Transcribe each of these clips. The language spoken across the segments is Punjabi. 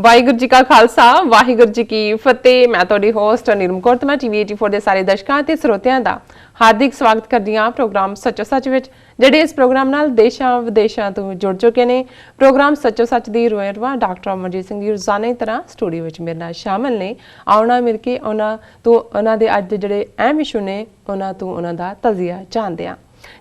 ਵਾਹਿਗੁਰੂ ਜੀ ਕਾ ਖਾਲਸਾ ਵਾਹਿਗੁਰੂ ਜੀ ਕੀ ਫਤਿਹ। ਮੈਂ ਤੁਹਾਡੀ ਹੋਸਟ ਨਿਰਮ ਕੌਰ ਤੇ ਮੈਂ ਟੀਵੀ 84 ਦੇ ਸਾਰੇ ਦਰਸ਼ਕਾਂ ਤੇ ਸਰੋਤਿਆਂ ਦਾ ਹਾਰਦਿਕ ਸਵਾਗਤ ਕਰਦੀ ਹਾਂ ਪ੍ਰੋਗਰਾਮ ਸੱਚੋ ਸੱਚ ਵਿੱਚ, ਜਿਹੜੇ ਇਸ ਪ੍ਰੋਗਰਾਮ ਨਾਲ ਦੇਸ਼ਾਂ ਵਿਦੇਸ਼ਾਂ ਤੋਂ ਜੁੜ ਚੁੱਕੇ ਨੇ। ਪ੍ਰੋਗਰਾਮ ਸੱਚੋ ਸੱਚ ਦੀ ਰੋਇਰਵਾ ਡਾਕਟਰ ਅਮਰਜੀਤ ਸਿੰਘ ਜੀ ਰੋਜ਼ਾਨਾ ਤਰ੍ਹਾਂ ਸਟੂਡੀਓ ਵਿੱਚ ਮੇਰੇ ਨਾਲ ਸ਼ਾਮਲ ਨੇ। ਆਉਣਾ ਮਿਲ ਕੇ ਉਹਨਾਂ ਦੇ ਅੱਜ ਦੇ ਜਿਹੜੇ ਅਹਿਮ ਇਸ਼ੂ ਨੇ ਉਹਨਾਂ ਤੋਂ ਉਹਨਾਂ ਦਾ ਤਜ਼ੀਆ ਜਾਣਦੇ ਹਾਂ।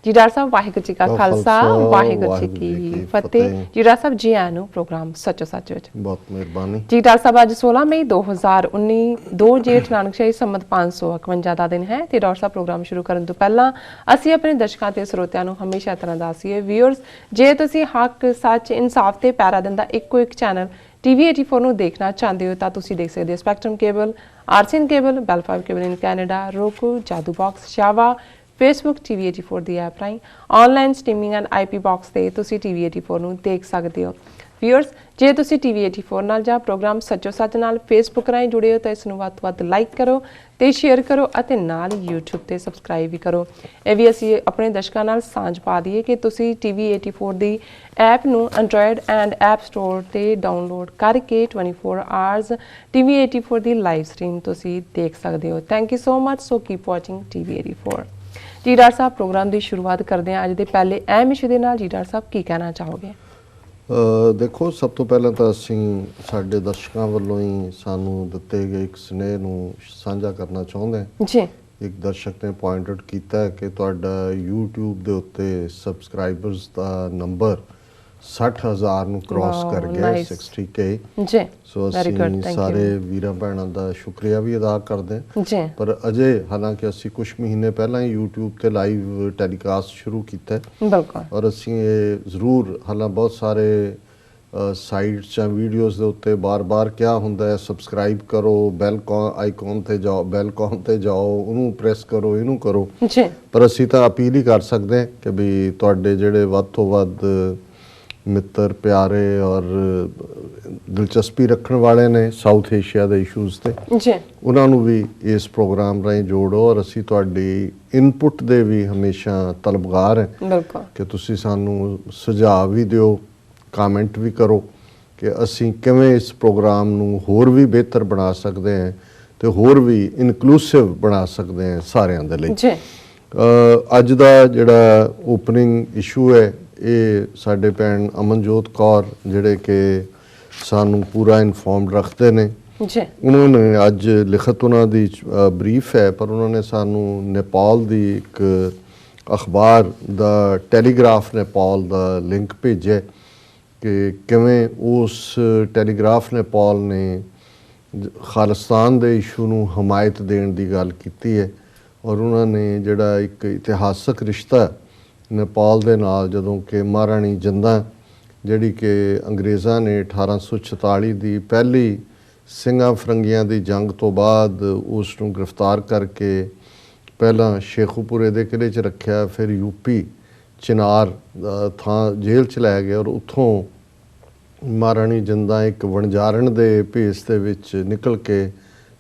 ਜੀ ਡਾਕਟਰ ਸਾਹਿਬ ਵਾਹਿਗੁਰੂ ਜੀ ਕਾ ਖਾਲਸਾ ਵਾਹਿਗੁਰੂ ਜੀ ਕੀ ਫਤਿਹ। ਜੀ ਡਾਕਟਰ ਸਾਹਿਬ ਜੀ ਆਇਆਂ ਨੂੰ ਪ੍ਰੋਗਰਾਮ ਸੱਚੋ ਸੱਚ ਵਿੱਚ। ਬਹੁਤ ਮਿਹਰਬਾਨੀ ਜੀ ਡਾਕਟਰ ਸਾਹਿਬ ਅੱਜ 16 ਮਈ 2019 2 ਜੇਠ ਨਾਨਕਸ਼ਾਹੀ ਸੰਮਤ 551 ਦਾ ਦਿਨ ਹੈ ਤੇ ਡਾਕਟਰ ਸਾਹਿਬ ਪ੍ਰੋਗਰਾਮ ਸ਼ੁਰੂ ਕਰਨ ਤੋਂ ਪਹਿਲਾਂ ਅਸੀਂ ਆਪਣੇ ਦਰਸ਼ਕਾਂ ਤੇ ਸਰੋਤਿਆਂ ਨੂੰ ਹਮੇਸ਼ਾ ਤਰ੍ਹਾਂ ਦੱਸੀਏ ਵੀਅਰਸ, ਜੇ ਤੁਸੀਂ ਹੱਕ ਸੱਚ ਇਨਸਾਫ ਤੇ ਪੈਰਾ ਦਿੰਦਾ ਇੱਕੋ ਇੱਕ ਚੈਨਲ ਟੀਵੀ 84 ਨੂੰ ਦੇਖਣਾ ਚਾਹੁੰਦੇ ਹੋ ਤਾਂ ਤੁਸੀਂ ਦੇਖ ਸਕਦੇ ਹੋ Spectrum cable, RCN cable, Bell 5 cable in Canada, roku, Jadoo box, ਸ਼ਾਵਾ, Facebook TV 84 ਦੀ ਐਪ ਰਾਹੀਂ online streaming and IP box ਤੇ ਤੁਸੀਂ TV 84 ਨੂੰ ਦੇਖ ਸਕਦੇ ਹੋ। ਵੀਅਰਸ, ਜੇ ਤੁਸੀਂ TV 84 ਨਾਲ ਜਾਂ ਪ੍ਰੋਗਰਾਮ ਸੱਚੋ ਸੱਚ ਨਾਲ Facebook ਰਾਹੀਂ ਜੁੜੇ ਹੋ ਤਾਂ ਇਸ ਨੂੰ ਵੱਧ ਤੋਂ ਵੱਧ ਲਾਈਕ ਕਰੋ ਤੇ ਸ਼ੇਅਰ ਕਰੋ ਅਤੇ ਨਾਲ YouTube ਤੇ ਸਬਸਕ੍ਰਾਈਬ ਵੀ ਕਰੋ। ਇਹ ਵੀ ਅਸੀਂ ਆਪਣੇ ਦਰਸ਼ਕਾਂ ਨਾਲ ਸਾਂਝ ਪਾ ਦਈਏ ਕਿ ਤੁਸੀਂ TV 84 ਦੀ ਐਪ ਨੂੰ ਐਂਡਰੋਇਡ ਐਂਡ ਐਪ ਸਟੋਰ ਤੇ ਡਾਊਨਲੋਡ ਕਰਕੇ 24 ਆਵਰਸ TV 84 ਦੀ ਲਾਈਵ ਸਟ੍ਰੀਮ ਤੁਸੀਂ ਦੇਖ ਸਕਦੇ ਹੋ। Thank you so much. So keep watching TV 84। ਜੀ ਡਾਕਟਰ ਸਾਹਿਬ ਪ੍ਰੋਗਰਾਮ ਦੀ ਸ਼ੁਰੂਆਤ ਕਰਦੇ ਹਾਂ ਅੱਜ ਦੇ ਪਹਿਲੇ ਅਹਿਮ ਇਸ਼ੂ ਦੇ ਨਾਲ। ਜੀ ਡਾਕਟਰ ਸਾਹਿਬ ਕੀ ਕਹਿਣਾ ਚਾਹੋਗੇ? ਦੇਖੋ, ਸਭ ਤੋਂ ਪਹਿਲਾਂ ਤਾਂ ਅਸੀਂ ਸਾਡੇ ਦਰਸ਼ਕਾਂ ਵੱਲੋਂ ਹੀ ਸਾਨੂੰ ਦਿੱਤੇ ਗਏ ਇੱਕ ਸੁਨੇਹੇ ਨੂੰ ਸਾਂਝਾ ਕਰਨਾ ਚਾਹੁੰਦੇ ਹਾਂ। ਜੀ, ਇੱਕ ਦਰਸ਼ਕ ਨੇ ਪੁਆਇੰਟ ਆਊਟ ਕੀਤਾ ਕਿ ਤੁਹਾਡਾ YouTube ਦੇ ਉੱਤੇ ਸਬਸਕ੍ਰਾਈਬਰਸ ਦਾ ਨੰਬਰ 60,000 ਨੂੰ ਕ੍ਰਾਸ ਕਰ ਗਿਆ, 60K ਜੀ। ਸੋ ਅਸੀਂ ਸਾਰੇ ਵੀਰਾਂ ਭੈਣਾਂ ਦਾ ਸ਼ੁਕਰੀਆ ਵੀ ਅਦਾ ਕਰਦੇ ਹਾਂ ਜੀ। ਪਰ ਅਜੇ ਹਾਲਾਂਕਿ ਅਸੀਂ ਕੁਝ ਮਹੀਨੇ ਪਹਿਲਾਂ ਹੀ YouTube ਤੇ ਲਾਈਵ ਟੈਲੀਕਾਸਟ ਸ਼ੁਰੂ ਕੀਤਾ ਹੈ ਬਿਲਕੁਲ, ਔਰ ਅਸੀਂ ਇਹ ਜ਼ਰੂਰ ਬਹੁਤ ਸਾਰੇ ਸਾਈਟਸ ਜਾਂ ਵੀਡੀਓਜ਼ ਦੇ ਉੱਤੇ ਬਾਰ-ਬਾਰ ਕਿਹਾ ਹੁੰਦਾ ਹੈ ਸਬਸਕ੍ਰਾਈਬ ਕਰੋ, ਬੈਲ ਆਈਕਨ ਤੇ ਜਾਓ, ਬੈਲ ਕਾਨ ਤੇ ਜਾਓ, ਉਹਨੂੰ ਪ੍ਰੈਸ ਕਰੋ, ਇਹਨੂੰ ਕਰੋ ਜੀ। ਪਰ ਅਸੀਂ ਤਾਂ ਅਪੀਲ ਹੀ ਕਰ ਸਕਦੇ ਹਾਂ ਕਿ ਵੀ ਤੁਹਾਡੇ ਜਿਹੜੇ ਵੱਧ ਤੋਂ ਵੱਧ ਮਿੱਤਰ ਪਿਆਰੇ ਔਰ ਦਿਲਚਸਪੀ ਰੱਖਣ ਵਾਲੇ ਨੇ ਸਾਊਥ ਏਸ਼ੀਆ ਦੇ ਇਸ਼ੂਜ਼ ਤੇ ਜੀ, ਉਹਨਾਂ ਨੂੰ ਵੀ ਇਸ ਪ੍ਰੋਗਰਾਮ ਰਾਹੀਂ ਜੋੜੋ। ਔਰ ਅਸੀਂ ਤੁਹਾਡੀ ਇਨਪੁਟ ਦੇ ਵੀ ਹਮੇਸ਼ਾ ਤਲਬਗਾਰ ਹੈ ਬਿਲਕੁਲ ਕਿ ਤੁਸੀਂ ਸਾਨੂੰ ਸੁਝਾਅ ਵੀ ਦਿਓ, ਕਮੈਂਟ ਵੀ ਕਰੋ ਕਿ ਅਸੀਂ ਕਿਵੇਂ ਇਸ ਪ੍ਰੋਗਰਾਮ ਨੂੰ ਹੋਰ ਵੀ ਬਿਹਤਰ ਬਣਾ ਸਕਦੇ ਹਾਂ ਤੇ ਹੋਰ ਵੀ ਇਨਕਲੂਸਿਵ ਬਣਾ ਸਕਦੇ ਹਾਂ ਸਾਰਿਆਂ ਦੇ ਲਈ ਜੀ। ਅੱਜ ਦਾ ਜਿਹੜਾ ਓਪਨਿੰਗ ਇਸ਼ੂ ਹੈ ਇਹ ਸਾਡੇ ਭੈਣ ਅਮਨਜੋਤ ਕੌਰ ਜਿਹੜੇ ਕਿ ਸਾਨੂੰ ਪੂਰਾ ਇਨਫੋਰਮਡ ਰੱਖਦੇ ਨੇ ਜੀ। ਉਹਨਾਂ ਨੇ ਅੱਜ ਲਿਖਤ ਉਹਨਾਂ ਦੀ ਬਰੀਫ ਹੈ, ਪਰ ਉਹਨਾਂ ਨੇ ਸਾਨੂੰ ਨੇਪਾਲ ਦੀ ਇੱਕ ਅਖਬਾਰ ਦਾ ਟੈਲੀਗ੍ਰਾਫ ਨੇਪਾਲ ਦਾ ਲਿੰਕ ਭੇਜਿਆ ਕਿ ਕਿਵੇਂ ਉਸ ਟੈਲੀਗ੍ਰਾਫ ਨੇਪਾਲ ਨੇ ਖਾਲਿਸਤਾਨ ਦੇ ਇਸ਼ੂ ਨੂੰ ਹਮਾਇਤ ਦੇਣ ਦੀ ਗੱਲ ਕੀਤੀ ਹੈ। ਔਰ ਉਹਨਾਂ ਨੇ ਜਿਹੜਾ ਇੱਕ ਇਤਿਹਾਸਕ ਰਿਸ਼ਤਾ ਨੇਪਾਲ ਦੇ ਨਾਲ, ਜਦੋਂ ਕਿ ਮਹਾਰਾਣੀ ਜਿੰਦਾਂ ਜਿਹੜੀ ਕਿ ਅੰਗਰੇਜ਼ਾਂ ਨੇ 1846 ਦੀ ਪਹਿਲੀ ਸਿੰਘਾਂ ਫਰੰਗੀਆਂ ਦੀ ਜੰਗ ਤੋਂ ਬਾਅਦ ਉਸ ਨੂੰ ਗ੍ਰਿਫਤਾਰ ਕਰਕੇ ਪਹਿਲਾਂ ਸ਼ੇਖੂਪੁਰੇ ਦੇ ਕਿਲ੍ਹੇ 'ਚ ਰੱਖਿਆ, ਫਿਰ ਯੂਪੀ ਚਿਨਾਰ ਥਾਂ ਜੇਲ੍ਹ 'ਚ ਲੈ ਗਏ ਔਰ ਉੱਥੋਂ ਮਹਾਰਾਣੀ ਜਿੰਦਾਂ ਇੱਕ ਵਣਜਾਰਨ ਦੇ ਭੇਸ ਦੇ ਵਿੱਚ ਨਿਕਲ ਕੇ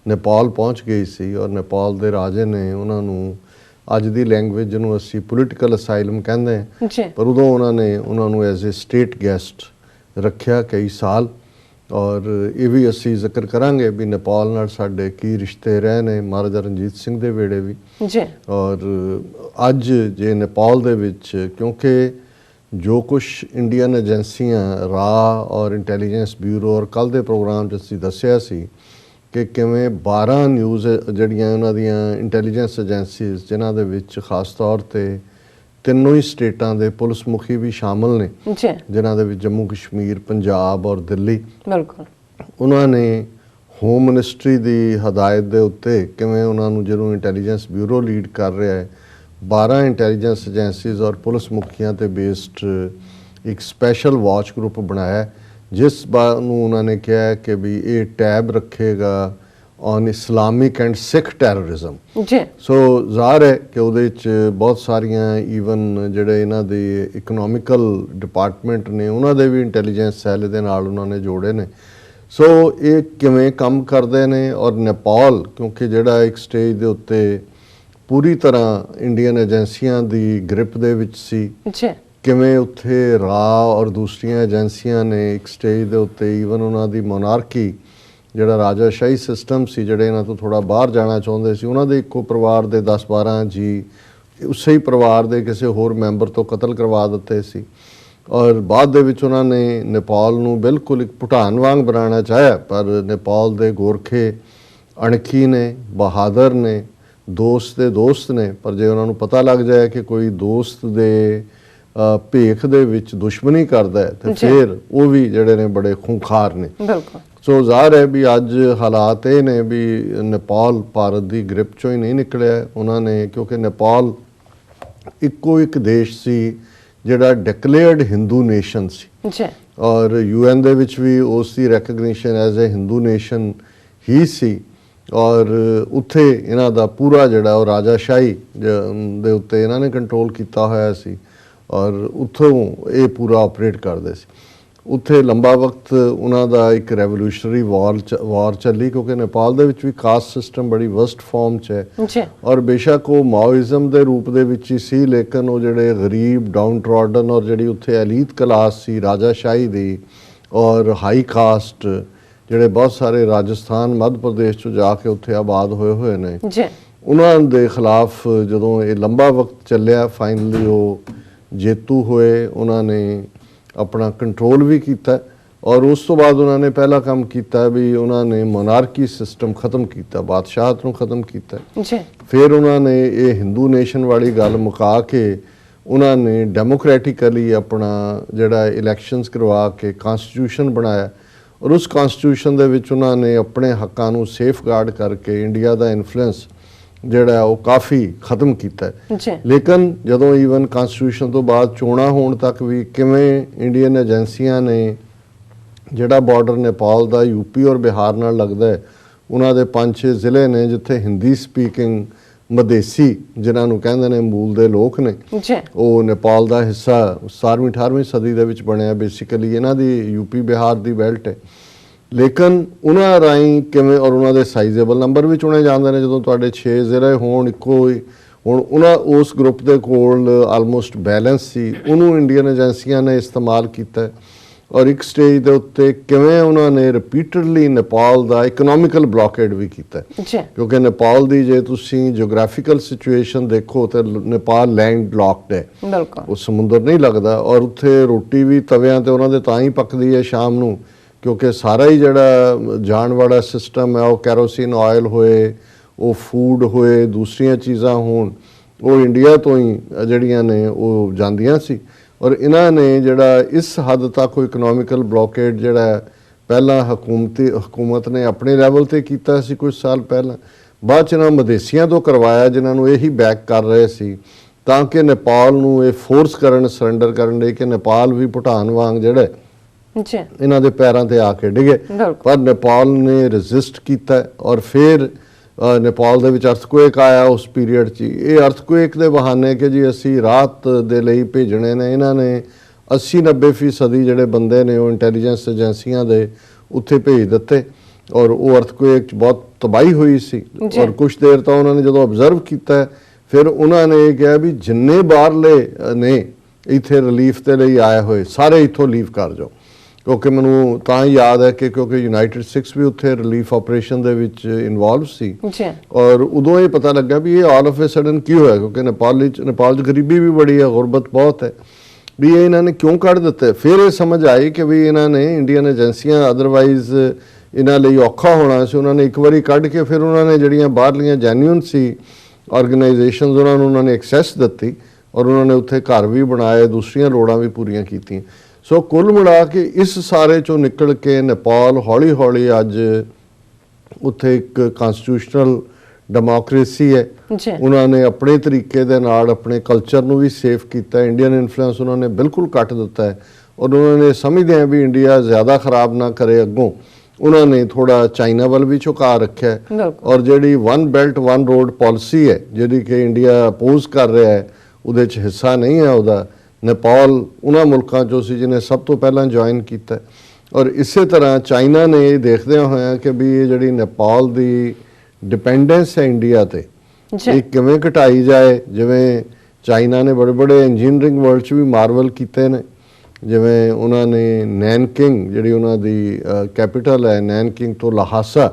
ਨੇਪਾਲ ਪਹੁੰਚ ਗਈ ਸੀ। ਔਰ ਨੇਪਾਲ ਦੇ ਰਾਜੇ ਨੇ ਉਹਨਾਂ ਨੂੰ, ਅੱਜ ਦੀ ਲੈਂਗੁਏਜ ਜਿਹਨੂੰ ਅਸੀਂ ਪੋਲੀਟੀਕਲ ਅਸਾਈਲਮ ਕਹਿੰਦੇ ਹਾਂ, ਪਰ ਉਦੋਂ ਉਹਨਾਂ ਨੂੰ ਐਜ਼ ਏ ਸਟੇਟ ਗੈਸਟ ਰੱਖਿਆ ਕਈ ਸਾਲ। ਔਰ ਇਹ ਵੀ ਅਸੀਂ ਜ਼ਿਕਰ ਕਰਾਂਗੇ ਵੀ ਨੇਪਾਲ ਨਾਲ ਸਾਡੇ ਕੀ ਰਿਸ਼ਤੇ ਰਹੇ ਨੇ ਮਹਾਰਾਜਾ ਰਣਜੀਤ ਸਿੰਘ ਦੇ ਵੇਲੇ ਵੀ ਜੀ। ਔਰ ਅੱਜ ਜੇ ਨੇਪਾਲ ਦੇ ਵਿੱਚ, ਕਿਉਂਕਿ ਜੋ ਕੁਛ ਇੰਡੀਅਨ ਏਜੰਸੀਆਂ ਰਾਹ ਔਰ ਇੰਟੈਲੀਜੈਂਸ ਬਿਊਰੋ ਔਰ ਕੱਲ੍ਹ ਦੇ ਪ੍ਰੋਗਰਾਮ 'ਚ ਅਸੀਂ ਦੱਸਿਆ ਸੀ ਕਿ ਕਿਵੇਂ 12 ਨਿਊਜ਼ ਜਿਹੜੀਆਂ ਉਹਨਾਂ ਦੀਆਂ ਇੰਟੈਲੀਜੈਂਸ ਏਜੰਸੀਜ਼, ਜਿਨ੍ਹਾਂ ਦੇ ਵਿੱਚ ਖਾਸ ਤੌਰ 'ਤੇ ਤਿੰਨੋਂ ਹੀ ਸਟੇਟਾਂ ਦੇ ਪੁਲਿਸ ਮੁਖੀ ਵੀ ਸ਼ਾਮਲ ਨੇ ਜੀ, ਜਿਨ੍ਹਾਂ ਦੇ ਵਿੱਚ ਜੰਮੂ ਕਸ਼ਮੀਰ, ਪੰਜਾਬ ਔਰ ਦਿੱਲੀ ਬਿਲਕੁਲ, ਉਹਨਾਂ ਨੇ ਹੋਮ ਮਿਨਿਸਟਰੀ ਦੀ ਹਦਾਇਤ ਦੇ ਉੱਤੇ ਕਿਵੇਂ ਉਹਨਾਂ ਨੂੰ, ਜਿਹਨੂੰ ਇੰਟੈਲੀਜੈਂਸ ਬਿਊਰੋ ਲੀਡ ਕਰ ਰਿਹਾ ਹੈ, 12 ਇੰਟੈਲੀਜੈਂਸ ਏਜੰਸੀਜ਼ ਔਰ ਪੁਲਿਸ ਮੁਖੀਆਂ 'ਤੇ ਬੇਸਡ ਇੱਕ ਸਪੈਸ਼ਲ ਵਾਚ ਗਰੁੱਪ ਬਣਾਇਆ, ਜਿਸ ਨੂੰ ਉਹਨਾਂ ਨੇ ਕਿਹਾ ਕਿ ਵੀ ਇਹ ਟੈਬ ਰੱਖੇਗਾ on Islamic and Sikh terrorism ਜੀ। ਸੋ ਜ਼ਾਹਰ ਹੈ ਕਿ ਉਹਦੇ 'ਚ ਬਹੁਤ ਸਾਰੀਆਂ ਈਵਨ ਜਿਹੜੇ ਇਹਨਾਂ ਦੇ ਇਕਨੋਮਿਕਲ ਡਿਪਾਰਟਮੈਂਟ ਨੇ ਉਹਨਾਂ ਦੇ ਵੀ ਇੰਟੈਲੀਜੈਂਸ ਸੈੱਲ ਦੇ ਨਾਲ ਉਹਨਾਂ ਨੇ ਜੋੜੇ ਨੇ। ਸੋ ਇਹ ਕਿਵੇਂ ਕੰਮ ਕਰਦੇ ਨੇ। ਔਰ ਨੇਪਾਲ ਕਿਉਂਕਿ ਜਿਹੜਾ ਇੱਕ ਸਟੇਜ ਦੇ ਉੱਤੇ ਪੂਰੀ ਤਰ੍ਹਾਂ ਇੰਡੀਅਨ ਏਜੰਸੀਆਂ ਦੀ ਗ੍ਰਿਪ ਦੇ ਵਿੱਚ ਸੀ ਜੀ, ਕਿਵੇਂ ਉੱਥੇ ਰਾਅ ਔਰ ਦੂਸਰੀਆਂ ਏਜੰਸੀਆਂ ਨੇ ਇੱਕ ਸਟੇਜ ਦੇ ਉੱਤੇ ਈਵਨ ਉਹਨਾਂ ਦੀ ਮੋਨਾਰਕੀ ਜਿਹੜਾ ਰਾਜਾਸ਼ਾਹੀ ਸਿਸਟਮ ਸੀ, ਜਿਹੜੇ ਇਹਨਾਂ ਤੋਂ ਥੋੜ੍ਹਾ ਬਾਹਰ ਜਾਣਾ ਚਾਹੁੰਦੇ ਸੀ, ਉਹਨਾਂ ਦੇ ਇੱਕੋ ਪਰਿਵਾਰ ਦੇ 10-12 ਜੀ ਉਸੇ ਹੀ ਪਰਿਵਾਰ ਦੇ ਕਿਸੇ ਹੋਰ ਮੈਂਬਰ ਤੋਂ ਕਤਲ ਕਰਵਾ ਦਿੱਤੇ ਸੀ। ਔਰ ਬਾਅਦ ਦੇ ਵਿੱਚ ਉਹਨਾਂ ਨੇ ਨੇਪਾਲ ਨੂੰ ਬਿਲਕੁਲ ਇੱਕ ਭੂਟਾਨ ਵਾਂਗ ਬਣਾਉਣਾ ਚਾਹਿਆ, ਪਰ ਨੇਪਾਲ ਦੇ ਗੋਰਖੇ ਅਣਖੀ ਨੇ, ਬਹਾਦਰ ਨੇ, ਦੋਸਤ ਦੇ ਦੋਸਤ ਨੇ, ਪਰ ਜੇ ਉਹਨਾਂ ਨੂੰ ਪਤਾ ਲੱਗ ਜਾਏ ਕਿ ਕੋਈ ਦੋਸਤ ਦੇ ਭੇਖ ਦੇ ਵਿੱਚ ਦੁਸ਼ਮਣੀ ਕਰਦਾ ਹੈ ਤੇ ਫਿਰ ਉਹ ਵੀ ਜਿਹੜੇ ਨੇ ਬੜੇ ਖੂੰਖਾਰ ਨੇ। ਬਿਲਕੁਲ। ਸੋ ਜ਼ਾਹਰ ਹੈ ਵੀ ਅੱਜ ਹਾਲਾਤ ਇਹ ਨੇ ਵੀ ਨੇਪਾਲ ਭਾਰਤ ਦੀ ਗ੍ਰਿਪ ਚੋਂ ਹੀ ਨਹੀਂ ਨਿਕਲਿਆ ਉਹਨਾਂ ਨੇ, ਕਿਉਂਕਿ ਨੇਪਾਲ ਇੱਕੋ ਇੱਕ ਦੇਸ਼ ਸੀ ਜਿਹੜਾ ਡਿਕਲੇਅਰਡ ਹਿੰਦੂ ਨੇਸ਼ਨ ਸੀ ਜੀ, ਔਰ UN ਦੇ ਵਿੱਚ ਵੀ ਉਸ ਦੀ recognition as a Hindu nation ਹੀ ਸੀ। ਔਰ ਉੱਥੇ ਇਹਨਾਂ ਦਾ ਪੂਰਾ ਜਿਹੜਾ ਉਹ ਰਾਜਾਸ਼ਾਹੀ ਦੇ ਉੱਤੇ ਇਹਨਾਂ ਨੇ ਕੰਟਰੋਲ ਕੀਤਾ ਹੋਇਆ ਸੀ ਔਰ ਉੱਥੋਂ ਇਹ ਪੂਰਾ ਆਪਰੇਟ ਕਰਦੇ ਸੀ। ਉੱਥੇ ਲੰਬਾ ਵਕਤ ਉਹਨਾਂ ਦਾ ਇੱਕ ਰੈਵੋਲੂਸ਼ਨਰੀ ਵਾਰ ਚੱਲੀ, ਕਿਉਂਕਿ ਨੇਪਾਲ ਦੇ ਵਿੱਚ ਵੀ ਕਾਸਟ ਸਿਸਟਮ ਬੜੀ ਵਰਸਟ ਫਾਰਮ 'ਚ ਹੈ ਔਰ ਬੇਸ਼ੱਕ ਉਹ ਮਾਓਇਜ਼ਮ ਦੇ ਰੂਪ ਦੇ ਵਿੱਚ ਹੀ ਸੀ, ਲੇਕਿਨ ਉਹ ਜਿਹੜੇ ਗਰੀਬ ਡਾਊਨ ਟਰੋਡਨ ਔਰ ਜਿਹੜੀ ਉੱਥੇ ਐਲੀਟ ਕਲਾਸ ਸੀ ਰਾਜਾਸ਼ਾਹੀ ਦੀ ਔਰ ਹਾਈ ਕਾਸਟ, ਜਿਹੜੇ ਬਹੁਤ ਸਾਰੇ ਰਾਜਸਥਾਨ ਮੱਧ ਪ੍ਰਦੇਸ਼ 'ਚੋਂ ਜਾ ਕੇ ਉੱਥੇ ਆਬਾਦ ਹੋਏ ਨੇ, ਉਹਨਾਂ ਦੇ ਖਿਲਾਫ ਜਦੋਂ ਇਹ ਲੰਬਾ ਵਕਤ ਚੱਲਿਆ, ਫਾਈਨਲੀ ਉਹ ਜੇਤੂ ਹੋਏ। ਉਹਨਾਂ ਨੇ ਆਪਣਾ ਕੰਟਰੋਲ ਵੀ ਕੀਤਾ ਔਰ ਉਸ ਤੋਂ ਬਾਅਦ ਉਹਨਾਂ ਨੇ ਪਹਿਲਾ ਕੰਮ ਕੀਤਾ ਵੀ ਉਹਨਾਂ ਨੇ ਮੋਨਾਰਕੀ ਸਿਸਟਮ ਖਤਮ ਕੀਤਾ, ਬਾਦਸ਼ਾਹਤ ਨੂੰ ਖਤਮ ਕੀਤਾ। ਫਿਰ ਉਹਨਾਂ ਨੇ ਇਹ ਹਿੰਦੂ ਨੇਸ਼ਨ ਵਾਲੀ ਗੱਲ ਮੁਕਾ ਕੇ ਉਹਨਾਂ ਨੇ ਡੈਮੋਕ੍ਰੈਟਿਕਲੀ ਆਪਣਾ ਜਿਹੜਾ ਇਲੈਕਸ਼ਨਸ ਕਰਵਾ ਕੇ ਕਨਸਟੀਟਿਊਸ਼ਨ ਬਣਾਇਆ ਔਰ ਉਸ ਕਨਸਟੀਟਿਊਸ਼ਨ ਦੇ ਵਿੱਚ ਉਹਨਾਂ ਨੇ ਆਪਣੇ ਹੱਕਾਂ ਨੂੰ ਸੇਫਗਾਰਡ ਕਰਕੇ ਇੰਡੀਆ ਦਾ ਇਨਫਲੂਐਂਸ ਜਿਹੜਾ ਉਹ ਕਾਫੀ ਖਤਮ ਕੀਤਾ। ਲੇਕਿਨ ਜਦੋਂ ਈਵਨ ਕਨਸਟੀਟਿਊਸ਼ਨ ਤੋਂ ਬਾਅਦ ਚੋਣਾਂ ਹੋਣ ਤੱਕ ਵੀ ਕਿਵੇਂ ਇੰਡੀਅਨ ਏਜੰਸੀਆਂ ਨੇ ਜਿਹੜਾ ਬਾਰਡਰ ਨੇਪਾਲ ਦਾ ਯੂਪੀ ਔਰ ਬਿਹਾਰ ਨਾਲ ਲੱਗਦਾ ਹੈ, ਉਹਨਾਂ ਦੇ 5-6 ਜ਼ਿਲ੍ਹੇ ਨੇ ਜਿੱਥੇ ਹਿੰਦੀ ਸਪੀਕਿੰਗ ਮਦੇਸੀ ਜਿਨ੍ਹਾਂ ਨੂੰ ਕਹਿੰਦੇ ਨੇ ਮੂਲ ਦੇ ਲੋਕ ਨੇ, ਉਹ ਨੇਪਾਲ ਦਾ ਹਿੱਸਾ 17ਵੀਂ-18ਵੀਂ ਸਦੀ ਦੇ ਵਿੱਚ ਬਣਿਆ। ਬੇਸਿਕਲੀ ਇਹਨਾਂ ਦੀ ਯੂਪੀ ਬਿਹਾਰ ਦੀ ਬੈਲਟ ਹੈ, ਲੇਕਿਨ ਉਹਨਾਂ ਰਾਹੀਂ ਕਿਵੇਂ ਔਰ ਉਹਨਾਂ ਦੇ ਸਾਈਜ਼ੇਬਲ ਨੰਬਰ ਵੀ ਚੁਣੇ ਜਾਂਦੇ ਨੇ। ਜਦੋਂ ਤੁਹਾਡੇ 6 ਜ਼ਿਲ੍ਹੇ ਹੋਣ ਇੱਕੋ ਹੀ, ਹੁਣ ਉਹਨਾਂ ਉਸ ਗਰੁੱਪ ਦੇ ਕੋਲ ਆਲਮੋਸਟ ਬੈਲੈਂਸ ਸੀ, ਉਹਨੂੰ ਇੰਡੀਅਨ ਏਜੰਸੀਆਂ ਨੇ ਇਸਤੇਮਾਲ ਕੀਤਾ ਔਰ ਇੱਕ ਸਟੇਜ ਦੇ ਉੱਤੇ ਕਿਵੇਂ ਉਹਨਾਂ ਨੇ ਰਿਪੀਟਡਲੀ ਨੇਪਾਲ ਦਾ ਇਕਨੋਮਿਕਲ ਬਲੌਕੇਡ ਵੀ ਕੀਤਾ, ਕਿਉਂਕਿ ਨੇਪਾਲ ਦੀ ਜੇ ਤੁਸੀਂ ਜਿਓਗ੍ਰਾਫੀਕਲ ਸਿਚੁਏਸ਼ਨ ਦੇਖੋ ਤਾਂ ਨੇਪਾਲ ਲੈਂਡ ਲੌਕਡ ਹੈ, ਉਹ ਸਮੁੰਦਰ ਨਹੀਂ ਲੱਗਦਾ ਔਰ ਉੱਥੇ ਰੋਟੀ ਵੀ ਤਵਿਆਂ ਤੇ ਉਹਨਾਂ ਦੇ ਤਾਂ ਹੀ ਪੱਕਦੀ ਹੈ ਸ਼ਾਮ ਨੂੰ, ਕਿਉਂਕਿ ਸਾਰਾ ਹੀ ਜਿਹੜਾ ਜਾਣ ਵਾਲਾ ਸਿਸਟਮ ਹੈ ਉਹ ਕੈਰੋਸਿਨ ਆਇਲ ਹੋਏ, ਉਹ ਫੂਡ ਹੋਏ, ਦੂਸਰੀਆਂ ਚੀਜ਼ਾਂ ਹੋਣ, ਉਹ ਇੰਡੀਆ ਤੋਂ ਹੀ ਜਿਹੜੀਆਂ ਨੇ ਉਹ ਜਾਂਦੀਆਂ ਸੀ। ਔਰ ਇਹਨਾਂ ਨੇ ਜਿਹੜਾ ਇਸ ਹੱਦ ਤੱਕ ਉਹ ਇਕਨੋਮਿਕਲ ਬਲੌਕੇਡ ਜਿਹੜਾ ਪਹਿਲਾਂ ਹਕੂਮਤ ਨੇ ਆਪਣੇ ਲੈਵਲ ਤੇ ਕੀਤਾ ਸੀ ਕੁਝ ਸਾਲ ਪਹਿਲਾਂ, ਬਾਅਦ 'ਚ ਇਹਨਾਂ ਮਦੇਸੀਆਂ ਤੋਂ ਕਰਵਾਇਆ ਜਿਨ੍ਹਾਂ ਨੂੰ ਇਹੀ ਬੈਕ ਕਰ ਰਹੇ ਸੀ, ਤਾਂ ਕਿ ਨੇਪਾਲ ਨੂੰ ਇਹ ਫੋਰਸ ਕਰਨ ਸਰੈਂਡਰ ਕਰਨ ਲਈ ਕਿ ਨੇਪਾਲ ਵੀ ਭੂਟਾਨ ਵਾਂਗ ਜਿਹੜਾ ਇਹਨਾਂ ਦੇ ਪੈਰਾਂ ਤੇ ਆ ਕੇ ਡਿਗੇ। ਪਰ ਨੇਪਾਲ ਨੇ ਰੈਜ਼ਿਸਟ ਕੀਤਾ ਔਰ ਫਿਰ ਨੇਪਾਲ ਦੇ ਵਿੱਚ ਅਰਥਕੁਏਕ ਆਇਆ ਉਸ ਪੀਰੀਅਡ 'ਚ। ਇਹ ਅਰਥਕੁਏਕ ਦੇ ਬਹਾਨੇ ਕਿ ਜੀ ਅਸੀਂ ਰਾਹਤ ਦੇ ਲਈ ਭੇਜਣੇ ਨੇ, ਇਹਨਾਂ ਨੇ 80-90% ਜਿਹੜੇ ਬੰਦੇ ਨੇ ਉਹ ਇੰਟੈਲੀਜੈਂਸ ਏਜੰਸੀਆਂ ਦੇ ਉੱਥੇ ਭੇਜ ਦਿੱਤੇ ਔਰ ਉਹ ਅਰਥਕੁਏਕ 'ਚ ਬਹੁਤ ਤਬਾਹੀ ਹੋਈ ਸੀ। ਔਰ ਕੁਛ ਦੇਰ ਤਾਂ ਉਹਨਾਂ ਨੇ ਜਦੋਂ ਆਬਜ਼ਰਵ ਕੀਤਾ ਫਿਰ ਉਹਨਾਂ ਨੇ ਇਹ ਕਿਹਾ ਵੀ ਜਿੰਨੇ ਬਾਹਰਲੇ ਨੇ ਇੱਥੇ ਰਿਲੀਫ ਦੇ ਲਈ ਆਏ ਹੋਏ ਸਾਰੇ ਇੱਥੋਂ ਲੀਵ ਕਰ ਜਾਓ, ਕਿਉਂਕਿ ਮੈਨੂੰ ਤਾਂ ਯਾਦ ਹੈ ਕਿ ਕਿਉਂਕਿ ਯੂਨਾਈਟਿਡ ਸਿਕਸ ਵੀ ਉੱਥੇ ਰਿਲੀਫ ਆਪਰੇਸ਼ਨ ਦੇ ਵਿੱਚ ਇਨਵੋਲਵ ਸੀ ਔਰ ਉਦੋਂ ਇਹ ਪਤਾ ਲੱਗਾ ਵੀ ਇਹ ਆਲ ਆਫ ਏ ਸਡਨ ਕੀ ਹੋਇਆ, ਕਿਉਂਕਿ ਨੇਪਾਲ 'ਚ ਗਰੀਬੀ ਵੀ ਬੜੀ ਹੈ, ਗੁਰਬਤ ਬਹੁਤ ਹੈ, ਵੀ ਇਹ ਇਹਨਾਂ ਨੇ ਕਿਉਂ ਕੱਢ ਦਿੱਤੇ। ਫਿਰ ਇਹ ਸਮਝ ਆਈ ਕਿ ਵੀ ਇਹਨਾਂ ਨੇ ਇੰਡੀਅਨ ਏਜੰਸੀਆਂ ਅਦਰਵਾਈਜ਼ ਇਹਨਾਂ ਲਈ ਔਖਾ ਹੋਣਾ ਸੀ, ਉਹਨਾਂ ਨੇ ਇੱਕ ਵਾਰੀ ਕੱਢ ਕੇ ਫਿਰ ਉਹਨਾਂ ਨੇ ਜਿਹੜੀਆਂ ਬਾਹਰਲੀਆਂ ਜੈਨੂਇਨ ਸੀ ਆਰਗੇਨਾਈਜੇਸ਼ਨਸ ਉਹਨਾਂ ਨੇ ਐਕਸੈਸ ਦਿੱਤੀ ਔਰ ਉਹਨਾਂ ਨੇ ਉੱਥੇ ਘਰ ਵੀ ਬਣਾਏ, ਦੂਸਰੀਆਂ ਲੋੜਾਂ ਵੀ ਪੂਰੀਆਂ ਕੀਤੀਆਂ। ਸੋ ਕੁੱਲ ਮਿਲਾ ਕੇ ਇਸ ਸਾਰੇ ਚੋਂ ਨਿਕਲ ਕੇ ਨੇਪਾਲ ਹੌਲੀ ਹੌਲੀ ਅੱਜ ਉੱਥੇ ਇੱਕ ਕਨਸਟੀਟਿਊਸ਼ਨਲ ਡੈਮੋਕ੍ਰੇਸੀ ਹੈ। ਉਹਨਾਂ ਨੇ ਆਪਣੇ ਤਰੀਕੇ ਦੇ ਨਾਲ ਆਪਣੇ ਕਲਚਰ ਨੂੰ ਵੀ ਸੇਫ ਕੀਤਾ, ਇੰਡੀਅਨ ਇਨਫਲੂਐਂਸ ਉਹਨਾਂ ਨੇ ਬਿਲਕੁਲ ਕੱਟ ਦਿੱਤਾ ਹੈ ਔਰ ਉਹਨਾਂ ਨੇ ਸਮਝਦੇ ਆ ਵੀ ਇੰਡੀਆ ਜ਼ਿਆਦਾ ਖਰਾਬ ਨਾ ਕਰੇ ਅੱਗੋਂ, ਉਹਨਾਂ ਨੇ ਥੋੜਾ ਚਾਈਨਾ ਵੱਲ ਵੀ ਝੁਕਾ ਰੱਖਿਆ ਔਰ ਜਿਹੜੀ one belt one road policy ਹੈ ਜਿਹੜੀ ਕਿ ਇੰਡੀਆ ਅਪੋਜ਼ ਕਰ ਰਿਹਾ ਹੈ ਉਹਦੇ 'ਚ ਹਿੱਸਾ ਨਹੀਂ ਹੈ ਉਹਦਾ। ਨੇਪਾਲ ਉਹਨਾਂ ਮੁਲਕਾਂ 'ਚੋਂ ਸੀ ਜਿਹਨੇ ਸਭ ਤੋਂ ਪਹਿਲਾਂ ਜੁਆਇਨ ਕੀਤਾ ਔਰ ਇਸੇ ਤਰ੍ਹਾਂ ਚਾਈਨਾ ਨੇ ਇਹ ਦੇਖਦਿਆਂ ਹੋਇਆਂ ਕਿ ਵੀ ਇਹ ਜਿਹੜੀ ਨੇਪਾਲ ਦੀ ਡਿਪੈਂਡੈਂਸ ਹੈ ਇੰਡੀਆ ਤੇ ਇਹ ਕਿਵੇਂ ਘਟਾਈ ਜਾਏ। ਜਿਵੇਂ ਚਾਈਨਾ ਨੇ ਬੜੇ ਬੜੇ ਇੰਜੀਨੀਅਰਿੰਗ ਵਰਲਡ 'ਚ ਵੀ ਮਾਰਵਲ ਕੀਤੇ ਨੇ, ਜਿਵੇਂ ਉਹਨਾਂ ਨੇ ਨੈਨਕਿੰਗ ਜਿਹੜੀ ਉਹਨਾਂ ਦੀ ਕੈਪੀਟਲ ਹੈ, ਨੈਨਕਿੰਗ ਤੋਂ ਲਹਾਸਾ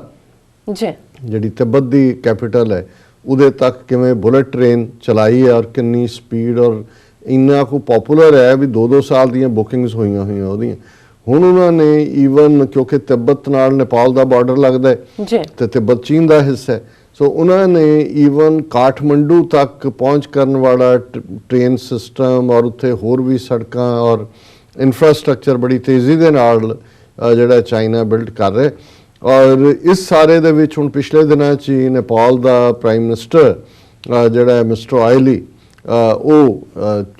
ਜਿਹੜੀ ਤਿੱਬਤ ਦੀ ਕੈਪੀਟਲ ਹੈ ਉਹਦੇ ਤੱਕ ਕਿਵੇਂ ਬੁਲਟ ਟ੍ਰੇਨ ਚਲਾਈ ਹੈ, ਔਰ ਕਿੰਨੀ ਸਪੀਡ, ਔਰ ਇੰਨਾ ਕੁ ਪਪੂਲਰ ਹੈ ਵੀ 2-2 ਸਾਲ ਦੀਆਂ ਬੁਕਿੰਗਸ ਹੋਈਆਂ ਉਹਦੀਆਂ। ਹੁਣ ਉਹਨਾਂ ਨੇ ਈਵਨ ਕਿਉਂਕਿ ਤਿੱਬਤ ਨਾਲ ਨੇਪਾਲ ਦਾ ਬਾਰਡਰ ਲੱਗਦਾ ਹੈ ਤੇ ਤਿੱਬਤ ਚੀਨ ਦਾ ਹਿੱਸਾ ਹੈ, ਸੋ ਉਹਨਾਂ ਨੇ ਈਵਨ ਕਾਠਮੰਡੂ ਤੱਕ ਪਹੁੰਚ ਕਰਨ ਵਾਲਾ ਟ੍ਰੇਨ ਸਿਸਟਮ ਔਰ ਉੱਥੇ ਹੋਰ ਵੀ ਸੜਕਾਂ ਔਰ ਇਨਫਰਾਸਟ੍ਰਕਚਰ ਬੜੀ ਤੇਜ਼ੀ ਦੇ ਨਾਲ ਜਿਹੜਾ ਚਾਈਨਾ ਬਿਲਡ ਕਰ ਰਿਹਾ। ਔਰ ਇਸ ਸਾਰੇ ਦੇ ਵਿੱਚ ਹੁਣ ਪਿਛਲੇ ਦਿਨਾਂ 'ਚ ਹੀ ਨੇਪਾਲ ਦਾ ਪ੍ਰਾਈਮ ਮਿਨਿਸਟਰ ਜਿਹੜਾ ਮਿਸਟਰ ਆਇਲੀ ਉਹ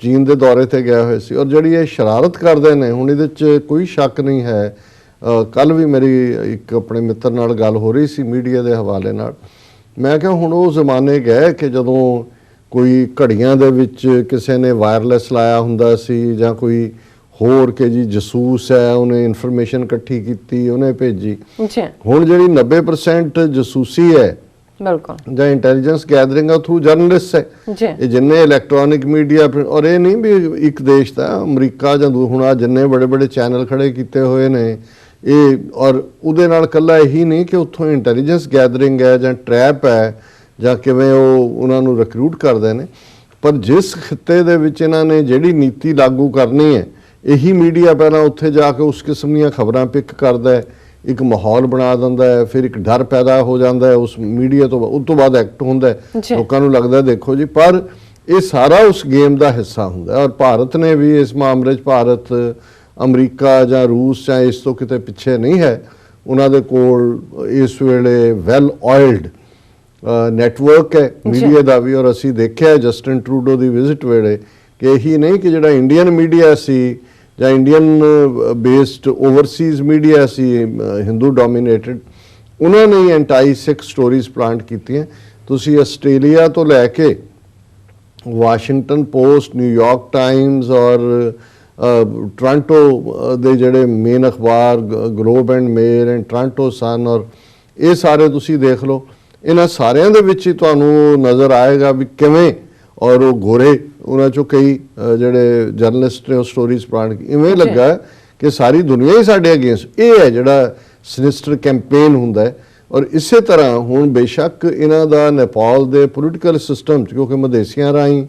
ਚੀਨ ਦੇ ਦੌਰੇ ਤੇ ਗਿਆ ਹੋਇਆ ਸੀ। ਔਰ ਜਿਹੜੀ ਇਹ ਸ਼ਰਾਰਤ ਕਰਦੇ ਨੇ ਹੁਣ ਇਹਦੇ 'ਚ ਕੋਈ ਸ਼ੱਕ ਨਹੀਂ ਹੈ। ਕੱਲ੍ਹ ਵੀ ਮੇਰੀ ਇੱਕ ਆਪਣੇ ਮਿੱਤਰ ਨਾਲ ਗੱਲ ਹੋ ਰਹੀ ਸੀ ਮੀਡੀਆ ਦੇ ਹਵਾਲੇ ਨਾਲ। ਮੈਂ ਕਿਹਾ ਹੁਣ ਉਹ ਜ਼ਮਾਨੇ ਗਏ ਕਿ ਜਦੋਂ ਕੋਈ ਘੜੀਆਂ ਦੇ ਵਿੱਚ ਕਿਸੇ ਨੇ ਵਾਇਰਲੈਸ ਲਾਇਆ ਹੁੰਦਾ ਸੀ ਜਾਂ ਕੋਈ ਹੋਰ ਕਿ ਜੀ ਜਸੂਸ ਹੈ, ਉਹਨੇ ਇਨਫੋਰਮੇਸ਼ਨ ਇਕੱਠੀ ਕੀਤੀ, ਉਹਨੇ ਭੇਜੀ। ਹੁਣ ਜਿਹੜੀ 90% ਜਸੂਸੀ ਹੈ ਬਿਲਕੁਲ ਜਾਂ ਇੰਟੈਲੀਜੈਂਸ ਗੈਦਰਿੰਗ ਥਰੂ ਜਰਨਲਿਸਟ ਹੈ। ਇਹ ਜਿੰਨੇ ਇਲੈਕਟ੍ਰੋਨਿਕ ਮੀਡੀਆ, ਔਰ ਇਹ ਨਹੀਂ ਵੀ ਇੱਕ ਦੇਸ਼ ਦਾ ਅਮਰੀਕਾ ਜਾਂ ਹੁਣ ਆ ਜਿੰਨੇ ਬੜੇ ਬੜੇ ਚੈਨਲ ਖੜੇ ਕੀਤੇ ਹੋਏ ਨੇ ਇਹ, ਔਰ ਉਹਦੇ ਨਾਲ ਇਕੱਲਾ ਇਹੀ ਨਹੀਂ ਕਿ ਉੱਥੋਂ ਇੰਟੈਲੀਜੈਂਸ ਗੈਦਰਿੰਗ ਹੈ ਜਾਂ ਟਰੈਪ ਹੈ ਜਾਂ ਕਿਵੇਂ ਉਹ ਉਹਨਾਂ ਨੂੰ ਰਿਕਰੂਟ ਕਰਦੇ ਨੇ, ਪਰ ਜਿਸ ਖਿੱਤੇ ਦੇ ਵਿੱਚ ਇਹਨਾਂ ਨੇ ਜਿਹੜੀ ਨੀਤੀ ਲਾਗੂ ਕਰਨੀ ਹੈ ਇਹੀ ਮੀਡੀਆ ਪਹਿਲਾਂ ਉੱਥੇ ਜਾ ਕੇ ਉਸ ਕਿਸਮ ਦੀਆਂ ਖਬਰਾਂ ਪਿਕ ਕਰਦਾ ਹੈ, ਇੱਕ ਮਾਹੌਲ ਬਣਾ ਦਿੰਦਾ ਹੈ, ਫਿਰ ਇੱਕ ਡਰ ਪੈਦਾ ਹੋ ਜਾਂਦਾ ਹੈ ਉਸ ਮੀਡੀਆ ਤੋਂ, ਉਸ ਤੋਂ ਬਾਅਦ ਐਕਟ ਹੁੰਦਾ ਹੈ, ਲੋਕਾਂ ਨੂੰ ਲੱਗਦਾ ਦੇਖੋ ਜੀ। ਪਰ ਇਹ ਸਾਰਾ ਉਸ ਗੇਮ ਦਾ ਹਿੱਸਾ ਹੁੰਦਾ ਹੈ। ਔਰ ਭਾਰਤ ਨੇ ਵੀ ਇਸ ਮਾਮਲੇ 'ਚ ਭਾਰਤ ਅਮਰੀਕਾ ਜਾਂ ਰੂਸ ਜਾਂ ਇਸ ਤੋਂ ਕਿਤੇ ਪਿੱਛੇ ਨਹੀਂ ਹੈ। ਉਹਨਾਂ ਦੇ ਕੋਲ ਇਸ ਵੇਲੇ ਵੈਲ ਆਇਲਡ ਨੈਟਵਰਕ ਹੈ ਮੀਡੀਆ ਦਾ ਵੀ। ਔਰ ਅਸੀਂ ਦੇਖਿਆ ਜਸਟਿਨ ਟਰੂਡੋ ਦੀ ਵਿਜ਼ਿਟ ਵੇਲੇ ਕਿ ਇਹੀ ਨਹੀਂ ਕਿ ਜਿਹੜਾ ਇੰਡੀਅਨ ਮੀਡੀਆ ਸੀ ਜਾਂ ਇੰਡੀਅਨ ਬੇਸਡ ਓਵਰਸੀਜ਼ ਮੀਡੀਆ ਸੀ ਹਿੰਦੂ ਡੋਮੀਨੇਟਡ, ਉਹਨਾਂ ਨੇ ਐਂਟੀ ਸਿੱਖ ਸਟੋਰੀਜ਼ ਪਲਾਂਟ ਕੀਤੀਆਂ। ਤੁਸੀਂ ਆਸਟ੍ਰੇਲੀਆ ਤੋਂ ਲੈ ਕੇ ਵਾਸ਼ਿੰਗਟਨ ਪੋਸਟ, ਨਿਊਯਾਰਕ ਟਾਈਮਜ਼ ਔਰ ਟੋਰਾਂਟੋ ਦੇ ਜਿਹੜੇ ਮੇਨ ਅਖਬਾਰ Globe and Mail and Toronto Sun, ਔਰ ਇਹ ਸਾਰੇ ਤੁਸੀਂ ਦੇਖ ਲਓ, ਇਹਨਾਂ ਸਾਰਿਆਂ ਦੇ ਵਿੱਚ ਹੀ ਤੁਹਾਨੂੰ ਨਜ਼ਰ ਆਏਗਾ ਵੀ ਕਿਵੇਂ, ਔਰ ਉਹ ਗੋਰੇ ਉਹਨਾਂ 'ਚੋਂ ਕਈ ਜਿਹੜੇ ਜਰਨਲਿਸਟ ਨੇ ਉਹ ਸਟੋਰੀਜ਼ ਪਲਾਂਟ ਇਵੇਂ ਲੱਗਾ ਕਿ ਸਾਰੀ ਦੁਨੀਆ ਹੀ ਸਾਡੇ ਅਗੇਂਸਟ। ਇਹ ਹੈ ਜਿਹੜਾ ਸਿਨਿਸਟਰ ਕੈਂਪੇਨ ਹੁੰਦਾ ਹੈ। ਔਰ ਇਸੇ ਤਰ੍ਹਾਂ ਹੁਣ ਬੇਸ਼ੱਕ ਇਹਨਾਂ ਦਾ ਨੇਪਾਲ ਦੇ ਪੋਲੀਟੀਕਲ ਸਿਸਟਮ 'ਚ ਕਿਉਂਕਿ ਮਧੇਸੀਆਂ ਰਾਹੀਂ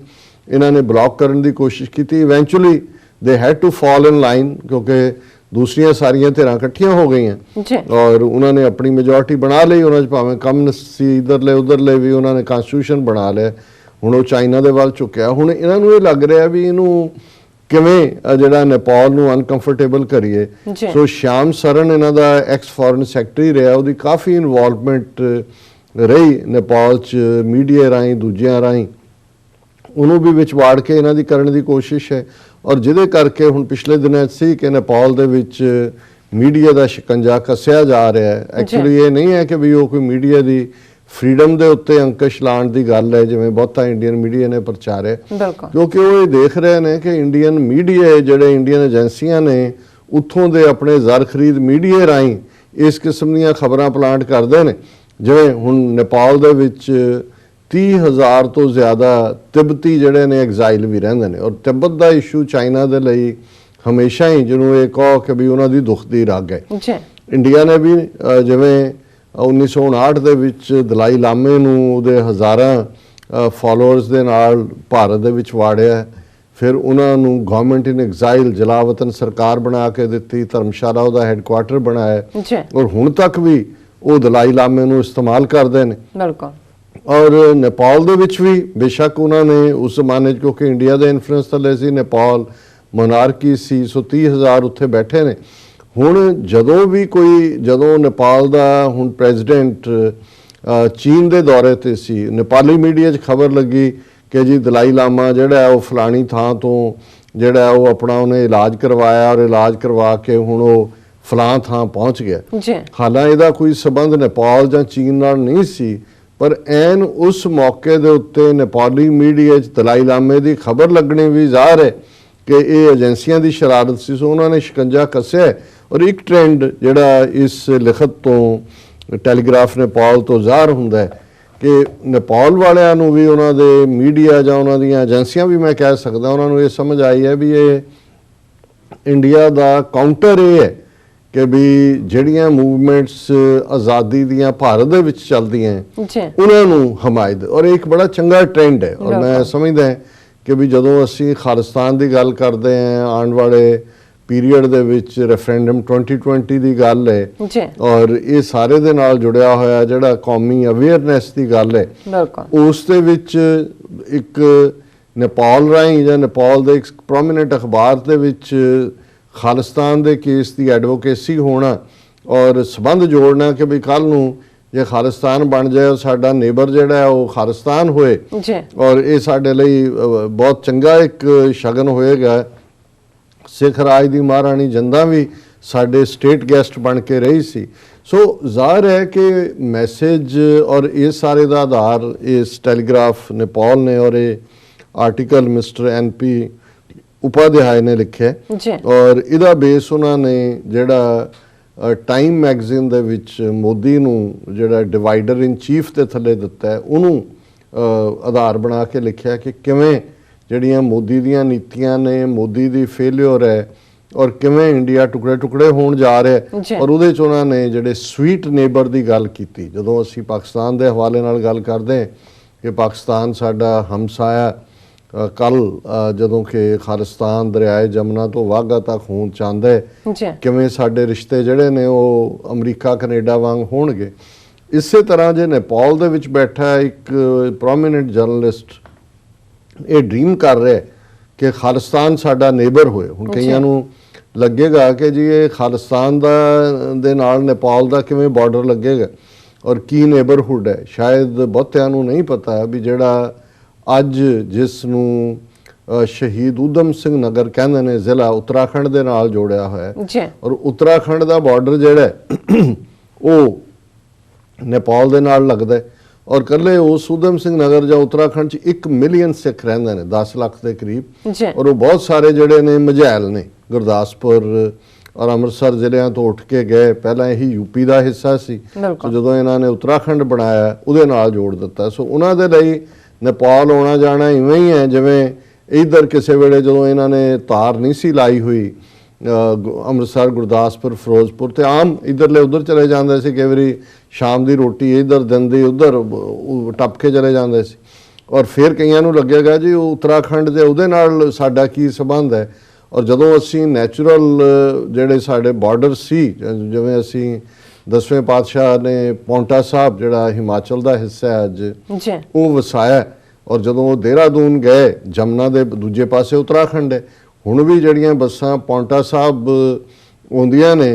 ਇਹਨਾਂ ਨੇ ਬਲੌਕ ਕਰਨ ਦੀ ਕੋਸ਼ਿਸ਼ ਕੀਤੀ, eventually they had to fall in line ਕਿਉਂਕਿ ਦੂਸਰੀਆਂ ਸਾਰੀਆਂ ਧਿਰਾਂ ਇਕੱਠੀਆਂ ਹੋ ਗਈਆਂ ਔਰ ਉਹਨਾਂ ਨੇ ਆਪਣੀ ਮੈਜੋਰਟੀ ਬਣਾ ਲਈ। ਉਹਨਾਂ 'ਚ ਭਾਵੇਂ ਕਮਿਊਨਿਸਟ ਸੀ ਇੱਧਰਲੇ ਉੱਧਰਲੇ ਵੀ, ਉਹਨਾਂ ਨੇ ਕਨਸਟੀਟਿਊਸ਼ਨ ਬਣਾ ਲਿਆ। ਹੁਣ ਉਹ ਚਾਈਨਾ ਦੇ ਵੱਲ ਝੁਕਿਆ। ਹੁਣ ਇਹਨਾਂ ਨੂੰ ਇਹ ਲੱਗ ਰਿਹਾ ਵੀ ਇਹਨੂੰ ਕਿਵੇਂ ਜਿਹੜਾ ਨੇਪਾਲ ਨੂੰ ਅਨਕੰਫਰਟੇਬਲ ਕਰੀਏ। ਸੋ ਸ਼ਾਮ ਸਰਨ ਇਹਨਾਂ ਦਾ ਐਕਸ ਫੋਰਨ ਸੈਕਟਰੀ ਰਿਹਾ, ਉਹਦੀ ਕਾਫੀ ਇਨਵੋਲਵਮੈਂਟ ਰਹੀ ਨੇਪਾਲ 'ਚ ਮੀਡੀਆ ਰਾਹੀਂ, ਦੂਜਿਆਂ ਰਾਹੀਂ, ਉਹਨੂੰ ਵੀ ਵਿੱਚ ਵਾੜ ਕੇ ਇਹਨਾਂ ਦੀ ਕਰਨ ਦੀ ਕੋਸ਼ਿਸ਼ ਹੈ। ਔਰ ਜਿਹਦੇ ਕਰਕੇ ਹੁਣ ਪਿਛਲੇ ਦਿਨਾਂ 'ਚ ਸੀ ਕਿ ਨੇਪਾਲ ਦੇ ਵਿੱਚ ਮੀਡੀਆ ਦਾ ਸ਼ਿਕੰਜਾ ਕੱਸਿਆ ਜਾ ਰਿਹਾ ਹੈ। ਐਕਚੁਅਲੀ ਇਹ ਨਹੀਂ ਹੈ ਕਿ ਵੀ ਉਹ ਕੋਈ ਮੀਡੀਆ ਦੀ ਫਰੀडम ਦੇ ਉੱਤੇ ਅੰਕਸ਼ ਲਾਉਣ ਦੀ ਗੱਲ ਹੈ ਜਿਵੇਂ ਬਹੁਤਾ ਇੰਡੀਅਨ ਮੀਡੀਆ ਨੇ ਪ੍ਰਚਾਰਿਆ, ਕਿਉਂਕਿ ਉਹ ਇਹ ਦੇਖ ਰਹੇ ਨੇ ਕਿ ਇੰਡੀਅਨ ਮੀਡੀਆ ਜਿਹੜੇ ਇੰਡੀਅਨ ਏਜੰਸੀਆਂ ਨੇ ਉੱਥੋਂ ਦੇ ਆਪਣੇ ਜ਼ਰ ਖਰੀਦ ਮੀਡੀਆ ਰਾਹੀਂ ਇਸ ਕਿਸਮ ਦੀਆਂ ਖਬਰਾਂ ਪਲਾਂਟ ਕਰਦੇ ਨੇ। ਜਿਵੇਂ ਹੁਣ ਨੇਪਾਲ ਦੇ ਵਿੱਚ 30,000 ਤੋਂ ਜ਼ਿਆਦਾ ਤਿੱਬਤੀ ਜਿਹੜੇ ਨੇ ਐਗਜ਼ਾਈਲ ਵੀ ਰਹਿੰਦੇ ਨੇ। ਔਰ ਤਿੱਬਤ ਦਾ ਇਸ਼ੂ ਚਾਈਨਾ ਦੇ ਲਈ ਹਮੇਸ਼ਾ ਹੀ ਜਿਹਨੂੰ ਇਹ ਕਹੋ ਕਿ ਵੀ ਉਹਨਾਂ ਦੀ ਦੁੱਖ ਦੀ ਰਗ ਹੈ। ਇੰਡੀਆ ਨੇ ਵੀ ਜਿਵੇਂ 1959 ਦੇ ਵਿੱਚ ਦਲਾਈ ਲਾਮੇ ਨੂੰ ਉਹਦੇ ਹਜ਼ਾਰਾਂ ਫਾਲੋਅਰਸ ਦੇ ਨਾਲ ਭਾਰਤ ਦੇ ਵਿੱਚ ਵਾੜਿਆ, ਫਿਰ ਉਹਨਾਂ ਨੂੰ ਗਵਰਨਮੈਂਟ ਇਨ ਐਗਜ਼ਾਈਲ ਜਲਾਵਤਨ ਸਰਕਾਰ ਬਣਾ ਕੇ ਦਿੱਤੀ, ਧਰਮਸ਼ਾਲਾ ਉਹਦਾ ਹੈੱਡਕੁਆਟਰ ਬਣਾਇਆ ਔਰ ਹੁਣ ਤੱਕ ਵੀ ਉਹ ਦਲਾਈ ਲਾਮੇ ਨੂੰ ਇਸਤੇਮਾਲ ਕਰਦੇ ਨੇ। ਔਰ ਨੇਪਾਲ ਦੇ ਵਿੱਚ ਵੀ ਬੇਸ਼ੱਕ ਉਹਨਾਂ ਨੇ ਉਸ ਜ਼ਮਾਨੇ 'ਚ ਕਿਉਂਕਿ ਇੰਡੀਆ ਦੇ ਇਨਫਲੂਐਂਸ ਥੱਲੇ ਸੀ, ਨੇਪਾਲ ਮੋਨਾਰਕੀ ਸੀ, ਸੋ 30,000 ਉੱਥੇ ਬੈਠੇ ਨੇ। ਹੁਣ ਜਦੋਂ ਨੇਪਾਲ ਦਾ ਹੁਣ ਪ੍ਰੈਜ਼ੀਡੈਂਟ ਚੀਨ ਦੇ ਦੌਰੇ ਤੇ ਸੀ, ਨੇਪਾਲੀ ਮੀਡੀਆ 'ਚ ਖਬਰ ਲੱਗੀ ਕਿ ਜੀ ਦਲਾਈ ਲਾਮਾ ਜਿਹੜਾ ਉਹ ਫਲਾਣੀ ਥਾਂ ਤੋਂ ਜਿਹੜਾ ਉਹ ਆਪਣਾ ਉਹਨੇ ਇਲਾਜ ਕਰਵਾਇਆ ਔਰ ਇਲਾਜ ਕਰਵਾ ਕੇ ਹੁਣ ਉਹ ਫਲਾਂ ਥਾਂ ਪਹੁੰਚ ਗਿਆ। ਹਾਲਾਂਕਿ ਇਹਦਾ ਕੋਈ ਸਬੰਧ ਨੇਪਾਲ ਜਾਂ ਚੀਨ ਨਾਲ ਨਹੀਂ ਸੀ, ਪਰ ਐਨ ਉਸ ਮੌਕੇ ਦੇ ਉੱਤੇ ਨੇਪਾਲੀ ਮੀਡੀਆ 'ਚ ਦਲਾਈ ਲਾਮੇ ਦੀ ਖਬਰ ਲੱਗਣੀ ਵੀ ਜ਼ਾਹਰ ਹੈ ਕਿ ਇਹ ਏਜੰਸੀਆਂ ਦੀ ਸ਼ਰਾਰਤ ਸੀ। ਸੋ ਉਹਨਾਂ ਨੇ ਸ਼ਿਕੰਜਾ ਕੱਸਿਆ। ਔਰ ਇੱਕ ਟ੍ਰੈਂਡ ਜਿਹੜਾ ਇਸ ਲਿਖਤ ਤੋਂ ਟੈਲੀਗ੍ਰਾਫ ਨੇਪਾਲ ਤੋਂ ਜ਼ਾਹਰ ਹੁੰਦਾ ਹੈ ਕਿ ਨੇਪਾਲ ਵਾਲਿਆਂ ਨੂੰ ਵੀ ਉਹਨਾਂ ਦੇ ਮੀਡੀਆ ਜਾਂ ਉਹਨਾਂ ਦੀਆਂ ਏਜੰਸੀਆਂ ਵੀ ਮੈਂ ਕਹਿ ਸਕਦਾ ਉਹਨਾਂ ਨੂੰ ਇਹ ਸਮਝ ਆਈ ਹੈ ਵੀ ਇਹ ਇੰਡੀਆ ਦਾ ਕਾਊਂਟਰ ਇਹ ਹੈ ਕਿ ਵੀ ਜਿਹੜੀਆਂ ਮੂਵਮੈਂਟਸ ਆਜ਼ਾਦੀ ਦੀਆਂ ਭਾਰਤ ਦੇ ਵਿੱਚ ਚੱਲਦੀਆਂ ਉਹਨਾਂ ਨੂੰ ਹਮਾਇਤ, ਔਰ ਇਹ ਇੱਕ ਬੜਾ ਚੰਗਾ ਟ੍ਰੈਂਡ ਹੈ। ਔਰ ਮੈਂ ਸਮਝਦਾ ਹਾਂ ਕਿ ਵੀ ਜਦੋਂ ਅਸੀਂ ਖਾਲਿਸਤਾਨ ਦੀ ਗੱਲ ਕਰਦੇ ਹਾਂ ਆਉਣ ਵਾਲੇ ਪੀਰੀਅਡ ਦੇ ਵਿੱਚ ਰੈਫਰੈਂਡਮ 2020 ਦੀ ਗੱਲ ਹੈ ਔਰ ਇਹ ਸਾਰੇ ਦੇ ਨਾਲ ਜੁੜਿਆ ਹੋਇਆ ਜਿਹੜਾ ਕੌਮੀ ਅਵੇਅਰਨੈਸ ਦੀ ਗੱਲ ਹੈ ਉਸ ਦੇ ਵਿੱਚ ਇੱਕ ਨੇਪਾਲ ਰਾਹੀਂ ਜਾਂ ਨੇਪਾਲ ਦੇ ਇੱਕ ਪ੍ਰੋਮੀਨੈਂਟ ਅਖਬਾਰ ਦੇ ਵਿੱਚ ਖਾਲਿਸਤਾਨ ਦੇ ਕੇਸ ਦੀ ਐਡਵੋਕੇਸੀ ਹੋਣਾ ਔਰ ਸਬੰਧ ਜੋੜਨਾ ਕਿ ਵੀ ਕੱਲ ਨੂੰ ਜੇ ਖਾਲਿਸਤਾਨ ਬਣ ਜਾਏ ਸਾਡਾ ਨੇਬਰ ਜਿਹੜਾ ਉਹ ਖਾਲਿਸਤਾਨ ਹੋਏ ਔਰ ਇਹ ਸਾਡੇ ਲਈ ਬਹੁਤ ਚੰਗਾ ਇੱਕ ਸ਼ਗਨ ਹੋਏਗਾ। ਸਿੱਖ ਰਾਜ ਦੀ ਮਹਾਰਾਣੀ ਜਿੰਦਾਂ ਵੀ ਸਾਡੇ ਸਟੇਟ ਗੈਸਟ ਬਣ ਕੇ ਰਹੀ ਸੀ। ਸੋ ਜ਼ਾਹਰ ਹੈ ਕਿ ਮੈਸੇਜ ਔਰ ਇਹ ਸਾਰੇ ਦਾ ਆਧਾਰ ਇਸ ਟੈਲੀਗ੍ਰਾਫ ਨੇਪਾਲ ਨੇ ਔਰ ਇਹ ਆਰਟੀਕਲ ਮਿਸਟਰ ਐਨਪੀ ਉਪਾਧਿਆਏ ਨੇ ਲਿਖਿਆ ਔਰ ਇਹਦਾ ਬੇਸ ਉਹਨਾਂ ਨੇ ਜਿਹੜਾ ਟਾਈਮ ਮੈਗਜ਼ੀਨ ਦੇ ਵਿੱਚ ਮੋਦੀ ਨੂੰ ਜਿਹੜਾ ਡਿਵਾਈਡਰ ਇਨ ਚੀਫ ਦੇ ਥੱਲੇ ਦਿੱਤਾ ਹੈ ਉਹਨੂੰ ਆਧਾਰ ਬਣਾ ਕੇ ਲਿਖਿਆ ਕਿ ਕਿਵੇਂ ਜਿਹੜੀਆਂ ਮੋਦੀ ਦੀਆਂ ਨੀਤੀਆਂ ਨੇ ਮੋਦੀ ਦੀ ਫੇਲਿਅਰ ਹੈ ਔਰ ਕਿਵੇਂ ਇੰਡੀਆ ਟੁਕੜੇ ਟੁਕੜੇ ਹੋਣ ਜਾ ਰਿਹਾ ਔਰ ਉਹਦੇ 'ਚ ਉਹਨਾਂ ਨੇ ਜਿਹੜੇ ਸਵੀਟ ਨੇਬਰ ਦੀ ਗੱਲ ਕੀਤੀ। ਜਦੋਂ ਅਸੀਂ ਪਾਕਿਸਤਾਨ ਦੇ ਹਵਾਲੇ ਨਾਲ ਗੱਲ ਕਰਦੇ ਕਿ ਪਾਕਿਸਤਾਨ ਸਾਡਾ ਹਮਸਾਇਆ ਕੱਲ ਜਦੋਂ ਕਿ ਖਾਲਿਸਤਾਨ ਦਰਿਆਏ ਜਮਨਾ ਤੋਂ ਵਾਘਾ ਤੱਕ ਹੋਣ ਚਾਹੁੰਦਾ ਹੈ ਕਿਵੇਂ ਸਾਡੇ ਰਿਸ਼ਤੇ ਜਿਹੜੇ ਨੇ ਉਹ ਅਮਰੀਕਾ ਕੈਨੇਡਾ ਵਾਂਗ ਹੋਣਗੇ। ਇਸੇ ਤਰ੍ਹਾਂ ਜੇ ਨੇਪਾਲ ਦੇ ਵਿੱਚ ਬੈਠਾ ਇੱਕ ਪ੍ਰੋਮੀਨੈਂਟ ਜਰਨਲਿਸਟ ਇਹ ਡ੍ਰੀਮ ਕਰ ਰਿਹਾ ਕਿ ਖਾਲਿਸਤਾਨ ਸਾਡਾ ਨੇਬਰ ਹੋਏ। ਹੁਣ ਕਈਆਂ ਨੂੰ ਲੱਗੇਗਾ ਕਿ ਜੀ ਇਹ ਖਾਲਿਸਤਾਨ ਦੇ ਨਾਲ ਨੇਪਾਲ ਦਾ ਕਿਵੇਂ ਬਾਰਡਰ ਲੱਗੇਗਾ ਔਰ ਕੀ ਨੇਬਰਹੁੱਡ ਹੈ। ਸ਼ਾਇਦ ਬਹੁਤਿਆਂ ਨੂੰ ਨਹੀਂ ਪਤਾ ਵੀ ਜਿਹੜਾ ਅੱਜ ਜਿਸ ਨੂੰ ਸ਼ਹੀਦ ਊਧਮ ਸਿੰਘ ਨਗਰ ਕਹਿੰਦੇ ਨੇ ਜ਼ਿਲ੍ਹਾ ਉੱਤਰਾਖੰਡ ਦੇ ਨਾਲ ਜੋੜਿਆ ਹੋਇਆ ਔਰ ਉੱਤਰਾਖੰਡ ਦਾ ਬਾਰਡਰ ਜਿਹੜਾ ਉਹ ਨੇਪਾਲ ਦੇ ਨਾਲ ਲੱਗਦਾ ਔਰ ਕੱਲੇ ਉਸ ਊਧਮ ਸਿੰਘ ਨਗਰ ਜਾਂ ਉੱਤਰਾਖੰਡ 'ਚ 1 ਮਿਲੀਅਨ ਸਿੱਖ ਰਹਿੰਦੇ ਨੇ 10 ਲੱਖ ਦੇ ਕਰੀਬ ਔਰ ਉਹ ਬਹੁਤ ਸਾਰੇ ਜਿਹੜੇ ਨੇ ਮਝੈਲ ਨੇ ਗੁਰਦਾਸਪੁਰ ਔਰ ਅੰਮ੍ਰਿਤਸਰ ਜ਼ਿਲ੍ਹਿਆਂ ਤੋਂ ਉੱਠ ਕੇ ਗਏ। ਪਹਿਲਾਂ ਇਹੀ ਯੂਪੀ ਦਾ ਹਿੱਸਾ ਸੀ ਜਦੋਂ ਇਹਨਾਂ ਨੇ ਉੱਤਰਾਖੰਡ ਬਣਾਇਆ ਉਹਦੇ ਨਾਲ ਜੋੜ ਦਿੱਤਾ। ਸੋ ਉਹਨਾਂ ਦੇ ਲਈ ਨੇਪਾਲ ਆਉਣਾ ਜਾਣਾ ਇਵੇਂ ਹੀ ਹੈ ਜਿਵੇਂ ਇੱਧਰ ਕਿਸੇ ਵੇਲੇ ਜਦੋਂ ਇਹਨਾਂ ਨੇ ਤਾਰ ਨਹੀਂ ਸੀ ਲਾਈ ਹੋਈ ਅੰਮ੍ਰਿਤਸਰ ਗੁਰਦਾਸਪੁਰ ਫਿਰੋਜ਼ਪੁਰ ਤੇ ਆਮ ਇੱਧਰਲੇ ਉੱਧਰ ਚਲੇ ਜਾਂਦੇ ਸੀ। ਕਈ ਵਾਰੀ ਸ਼ਾਮ ਦੀ ਰੋਟੀ ਇੱਧਰ ਦਿਨ ਦੀ ਉੱਧਰ ਟੱਪ ਕੇ ਚਲੇ ਜਾਂਦੇ ਸੀ ਔਰ ਫਿਰ ਕਈਆਂ ਨੂੰ ਲੱਗੇਗਾ ਜੀ ਉਹ ਉੱਤਰਾਖੰਡ ਦੇ ਉਹਦੇ ਨਾਲ ਸਾਡਾ ਕੀ ਸੰਬੰਧ ਹੈ। ਔਰ ਜਦੋਂ ਅਸੀਂ ਨੈਚੁਰਲ ਜਿਹੜੇ ਸਾਡੇ ਬਾਰਡਰ ਸੀ ਜਿਵੇਂ ਅਸੀਂ 10ਵੇਂ ਪਾਤਸ਼ਾਹ ਨੇ ਪੌਂਟਾ ਸਾਹਿਬ ਜਿਹੜਾ ਹਿਮਾਚਲ ਦਾ ਹਿੱਸਾ ਹੈ ਅੱਜ ਉਹ ਵਸਾਇਆ ਔਰ ਜਦੋਂ ਉਹ ਦੇਹਰਾਦੂਨ ਗਏ ਜਮਨਾ ਦੇ ਦੂਜੇ ਪਾਸੇ ਉੱਤਰਾਖੰਡ ਹੈ। ਹੁਣ ਵੀ ਜਿਹੜੀਆਂ ਬੱਸਾਂ ਪੌਂਟਾ ਸਾਹਿਬ ਆਉਂਦੀਆਂ ਨੇ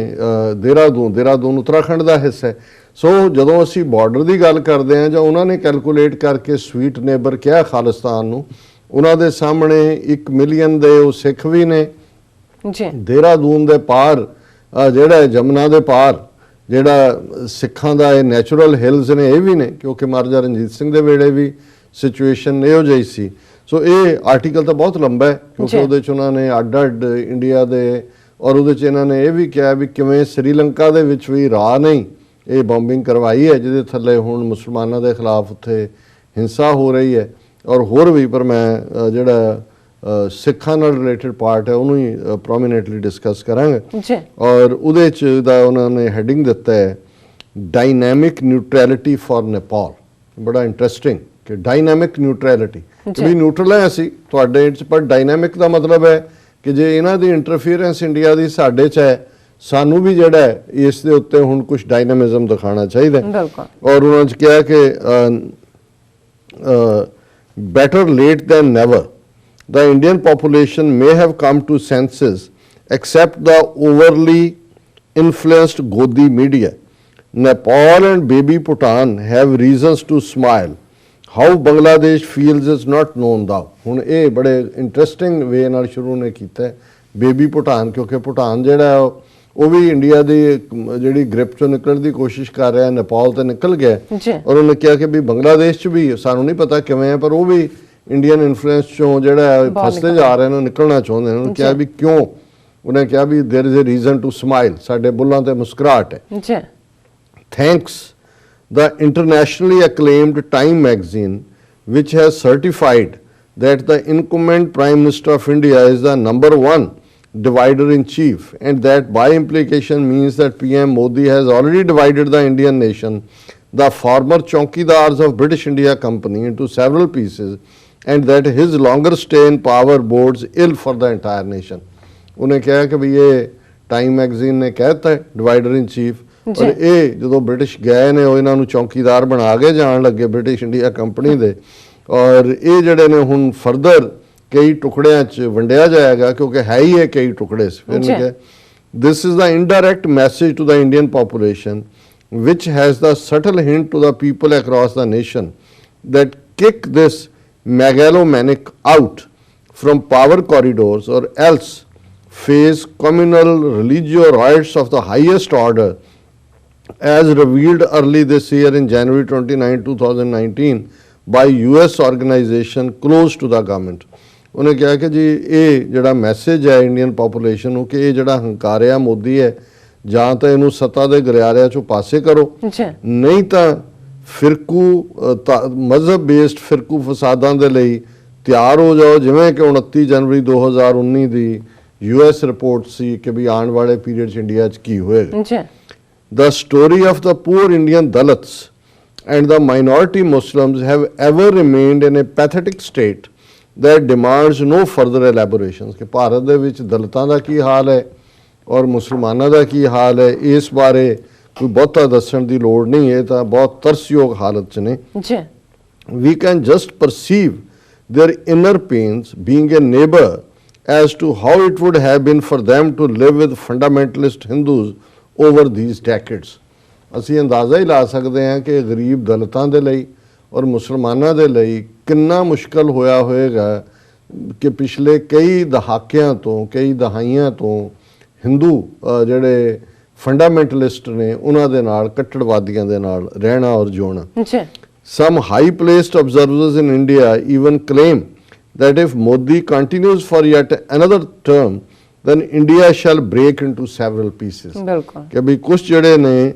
ਦੇਹਰਾਦੂਨ ਉੱਤਰਾਖੰਡ ਦਾ ਹਿੱਸਾ ਹੈ। ਸੋ ਜਦੋਂ ਅਸੀਂ ਬਾਰਡਰ ਦੀ ਗੱਲ ਕਰਦੇ ਹਾਂ ਜਾਂ ਉਹਨਾਂ ਨੇ ਕੈਲਕੂਲੇਟ ਕਰਕੇ ਸਵੀਟ ਨੇਬਰ ਕਿਹਾ ਖਾਲਿਸਤਾਨ ਨੂੰ ਉਹਨਾਂ ਦੇ ਸਾਹਮਣੇ 1 ਮਿਲੀਅਨ ਦੇ ਉਹ ਸਿੱਖ ਵੀ ਨੇ ਦੇਹਰਾਦੂਨ ਦੇ ਪਾਰ ਜਿਹੜਾ ਜਮਨਾ ਦੇ ਪਾਰ ਜਿਹੜਾ ਸਿੱਖਾਂ ਦਾ ਇਹ ਨੈਚੁਰਲ ਹਿਲਸ ਨੇ ਇਹ ਵੀ ਨੇ ਕਿਉਂਕਿ ਮਹਾਰਾਜਾ ਰਣਜੀਤ ਸਿੰਘ ਦੇ ਵੇਲੇ ਵੀ ਸਿਚੁਏਸ਼ਨ ਇਹੋ ਜਿਹੀ ਸੀ। ਸੋ ਇਹ ਆਰਟੀਕਲ ਤਾਂ ਬਹੁਤ ਲੰਬਾ ਹੈ ਕਿਉਂਕਿ ਉਹਦੇ 'ਚ ਉਹਨਾਂ ਨੇ ਅੱਡ ਇੰਡੀਆ ਦੇ ਔਰ ਉਹਦੇ 'ਚ ਇਹਨਾਂ ਨੇ ਇਹ ਵੀ ਕਿਹਾ ਵੀ ਕਿਵੇਂ ਸ੍ਰੀਲੰਕਾ ਦੇ ਵਿੱਚ ਵੀ ਰਾਹ ਨਹੀਂ ਇਹ ਬੰਬਿੰਗ ਕਰਵਾਈ ਹੈ ਜਿਹਦੇ ਥੱਲੇ ਹੁਣ ਮੁਸਲਮਾਨਾਂ ਦੇ ਖਿਲਾਫ ਉੱਥੇ ਹਿੰਸਾ ਹੋ ਰਹੀ ਹੈ ਔਰ ਹੋਰ ਵੀ। ਪਰ ਮੈਂ ਜਿਹੜਾ ਸਿੱਖਾਂ ਨਾਲ ਰਿਲੇਟਡ ਪਾਰਟ ਹੈ ਉਹਨੂੰ ਹੀ ਪ੍ਰੋਮੀਨੈਂਟਲੀ ਡਿਸਕਸ ਕਰਾਂਗੇ ਔਰ ਉਹਦੇ 'ਚ ਦਾ ਉਹਨਾਂ ਨੇ ਹੈਡਿੰਗ ਦਿੱਤਾ ਹੈ ਡਾਇਨਾਮਿਕ ਨਿਊਟਰੈਲਿਟੀ ਫॉर ਨੇਪਾਲ। ਬੜਾ ਇੰਟਰਸਟਿੰਗ ਕਿ ਡਾਇਨਾਮਿਕ ਨਿਊਟਰੈਲਿਟੀ ਵੀ ਨਿਊਟਰਲ ਹੈ ਅਸੀਂ ਤੁਹਾਡੇ 'ਚ ਪਰ ਡਾਇਨਾਮਿਕ ਦਾ ਮਤਲਬ ਹੈ ਕਿ ਜੇ ਇਹਨਾਂ ਦੀ ਇੰਟਰਫੀਅਰੈਂਸ ਇੰਡੀਆ ਦੀ ਸਾਡੇ 'ਚ ਹੈ ਸਾਨੂੰ ਵੀ ਜਿਹੜਾ ਇਸ ਦੇ ਉੱਤੇ ਹੁਣ ਕੁਝ ਡਾਇਨਾਮਿਜ਼ਮ ਦਿਖਾਉਣਾ ਚਾਹੀਦਾ ਔਰ ਉਹਨਾਂ 'ਚ ਕਿਹਾ ਕਿ better late than never the Indian population may have come to senses except the overly influenced Godi media. Nepal and baby Bhutan have reasons to smile. How Bangladesh feels is not known thou. ਹੁਣ ਇਹ ਬੜੇ ਇੰਟਰਸਟਿੰਗ ਵੇ ਨਾਲ ਸ਼ੁਰੂ ਨੇ ਕੀਤਾ ਬੇਬੀ ਭੂਟਾਨ ਕਿਉਂਕਿ ਭੂਟਾਨ ਜਿਹੜਾ ਉਹ ਵੀ ਇੰਡੀਆ ਦੀ ਜਿਹੜੀ ਗ੍ਰਿਪ ਚੋਂ ਨਿਕਲਣ ਦੀ ਕੋਸ਼ਿਸ਼ ਕਰ ਰਿਹਾ ਨੇਪਾਲ ਤੇ ਨਿਕਲ ਗਿਆ ਔਰ ਉਹਨੇ ਕਿਹਾ ਕਿ ਵੀ ਬੰਗਲਾਦੇਸ਼ 'ਚ ਵੀ ਸਾਨੂੰ ਨਹੀਂ ਪਤਾ ਕਿਵੇਂ ਹੈ ਪਰ ਉਹ ਵੀ ਇੰਡੀਅਨ ਇਨਫਲੂਐਂਸ ਚੋਂ ਜਿਹੜਾ ਫਸਦੇ ਜਾ ਰਹੇ ਨੇ ਨਿਕਲਣਾ ਚਾਹੁੰਦੇ ਨੇ। ਉਹਨੇ ਕਿਹਾ ਵੀ ਕਿਉਂ ਉਹਨੇ ਕਿਹਾ ਵੀ there is a reason to smile ਸਾਡੇ ਬੁੱਲਾਂ ਤੇ ਮੁਸਕਰਾਹਟ ਹੈ। Thanks the internationally acclaimed Time magazine, which has certified that the incumbent Prime Minister of India is the number one divider in chief, and that by implication means that PM Modi has already divided the Indian nation, the former Chaukidars of British India Company, into several pieces, and that his longer stay in power bodes ill for the entire nation. उन्हें कहा कि भी ये टाइम मैगजीन ने कहता है डिवाइडर इन चीफ, और ये जो ब्रिटिश गए ने ਉਹ ਇਹਨਾਂ ਨੂੰ ਚੌਕੀਦਾਰ ਬਣਾ ਕੇ ਜਾਣ ਲੱਗੇ ਬ੍ਰਿਟਿਸ਼ ਇੰਡੀਆ ਕੰਪਨੀ ਦੇ, ਔਰ ਇਹ ਜਿਹੜੇ ਨੇ ਹੁਣ ਫਰਦਰ ਕਈ ਟੁਕੜਿਆਂ 'ਚ ਵੰਡਿਆ ਜਾਏਗਾ ਕਿਉਂਕਿ ਹੈ ਹੀ ਇਹ ਕਈ ਟੁਕੜੇ ਸੀ। ਫਿਰ ਮੈਂ ਕਿਹਾ this is the indirect message to the Indian population which has the subtle hint to the people across the nation that kick this megalomaniac out from power corridors or else face communal religious riots of the highest order as revealed early this year in January 29, 2019 by US organization close to the government. ਉਹਨੇ ਕਿਹਾ ਕਿ ਜੀ ਇਹ ਜਿਹੜਾ ਮੈਸੇਜ ਹੈ ਇੰਡੀਅਨ ਪਾਪੂਲੇਸ਼ਨ ਨੂੰ ਕਿ ਇਹ ਜਿਹੜਾ ਹੰਕਾਰਿਆ ਮੋਦੀ ਹੈ ਜਾਂ ਤਾਂ ਇਹਨੂੰ ਸੱਤਾ ਦੇ ਗਲਿਆਰਿਆਂ ਚੋਂ ਪਾਸੇ ਕਰੋ, ਨਹੀਂ ਤਾਂ ਫਿਰਕੂ ਮਜ਼ਹਬ ਬੇਸਡ ਫਿਰਕੂ ਫਸਾਦਾਂ ਦੇ ਲਈ ਤਿਆਰ ਹੋ ਜਾਓ, ਜਿਵੇਂ ਕਿ 29 ਜਨਵਰੀ 2019 ਦੀ US ਰਿਪੋਰਟ ਸੀ ਕਿ ਵੀ ਆਉਣ ਵਾਲੇ ਪੀਰੀਅਡ 'ਚ ਇੰਡੀਆ 'ਚ ਕੀ ਹੋਏਗਾ। The story of the poor Indian Dalits and the minority Muslims have ever remained in a pathetic state that demands no further elaborations. कि भारत ਦੇ ਵਿੱਚ ਦਲਿਤਾਂ ਦਾ ਕੀ ਹਾਲ ਹੈ ਔਰ ਮੁਸਲਮਾਨਾਂ ਦਾ ਕੀ ਹਾਲ ਹੈ ਇਸ ਬਾਰੇ ਕੋਈ ਬਹੁਤਾ ਦੱਸਣ ਦੀ ਲੋੜ ਨਹੀਂ, ਇਹ ਤਾਂ ਬਹੁਤ ਤਰਸਯੋਗ ਹਾਲਤ 'ਚ ਨੇ। We can just perceive their inner pains being a neighbor as to how it would have been for them to live with fundamentalist Hindus over these decades. ਅਸੀਂ ਅੰਦਾਜ਼ਾ ਹੀ ਲਾ ਸਕਦੇ ਹਾਂ ਕਿ ਗਰੀਬ ਦਲਿਤਾਂ ਦੇ ਲਈ ਔਰ ਮੁਸਲਮਾਨਾਂ ਦੇ ਲਈ ਕਿੰਨਾ ਮੁਸ਼ਕਲ ਹੋਇਆ ਹੋਵੇਗਾ ਕਿ ਪਿਛਲੇ ਕਈ ਦਹਾਕਿਆਂ ਤੋਂ ਕਈ ਦਹਾਈਆਂ ਤੋਂ ਹਿੰਦੂ ਜਿਹੜੇ ਫੰਡਾਮੈਂਟਲਿਸਟ ਨੇ ਉਹਨਾਂ ਦੇ ਨਾਲ ਕੱਟੜਵਾਦੀਆਂ ਦੇ ਨਾਲ ਰਹਿਣਾ ਔਰ ਜਿਉਣਾ। Some high-placed observers in India even claim that if Modi continues for yet another term, then India shall break into several pieces. ਕਿ ਵੀ ਕੁਛ ਜਿਹੜੇ ਨੇ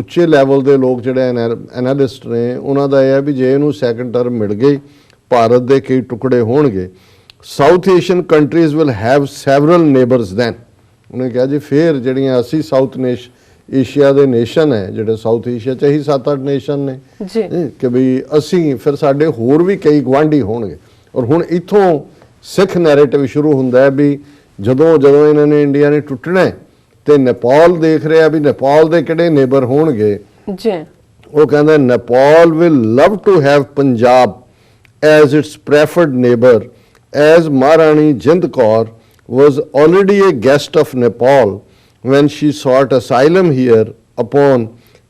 ਉੱਚੇ ਲੈਵਲ ਦੇ ਲੋਕ ਜਿਹੜੇ ਐਨਾਲਿਸਟ ਨੇ ਉਹਨਾਂ ਦਾ ਇਹ ਹੈ ਵੀ ਜੇ ਇਹਨੂੰ ਸੈਕੰਡ ਟਰਮ ਮਿਲ ਗਈ ਭਾਰਤ ਦੇ ਕਈ ਟੁਕੜੇ ਹੋਣਗੇ। South Asian countries will have several neighbours than. ਉਹਨੇ ਕਿਹਾ ਜੀ ਫਿਰ ਜਿਹੜੀਆਂ ਅਸੀਂ ਸਾਊਥ ਏਸ਼ੀਆ ਦੇ ਨੇਸ਼ਨ ਹੈ ਜਿਹੜੇ ਸਾਊਥ ਏਸ਼ੀਆ 'ਚ ਹੀ 7-8 ਨੇਸ਼ਨ ਨੇ ਕਿ ਵੀ ਅਸੀਂ ਫਿਰ ਸਾਡੇ ਹੋਰ ਵੀ ਕਈ ਗੁਆਂਢੀ ਹੋਣਗੇ। ਔਰ ਹੁਣ ਇੱਥੋਂ ਸਿੱਖ ਨੈਰੇਟਿਵ ਸ਼ੁਰੂ ਹੁੰਦਾ ਹੈ ਵੀ ਜਦੋਂ ਇਹਨਾਂ ਨੇ ਇੰਡੀਆ ਨੇ ਟੁੱਟਣਾ ਤੇ ਨੇਪਾਲ ਦੇਖ ਰਿਹਾ ਵੀ ਨੇਪਾਲ ਦੇ ਕਿਹੜੇ ਨੇਬਰ ਹੋਣਗੇ। ਉਹ ਕਹਿੰਦਾ Nepal will love to have Punjab as its preferred neighbour as Maharani Jind Kaur was already a guest of Nepal when she sought asylum here upon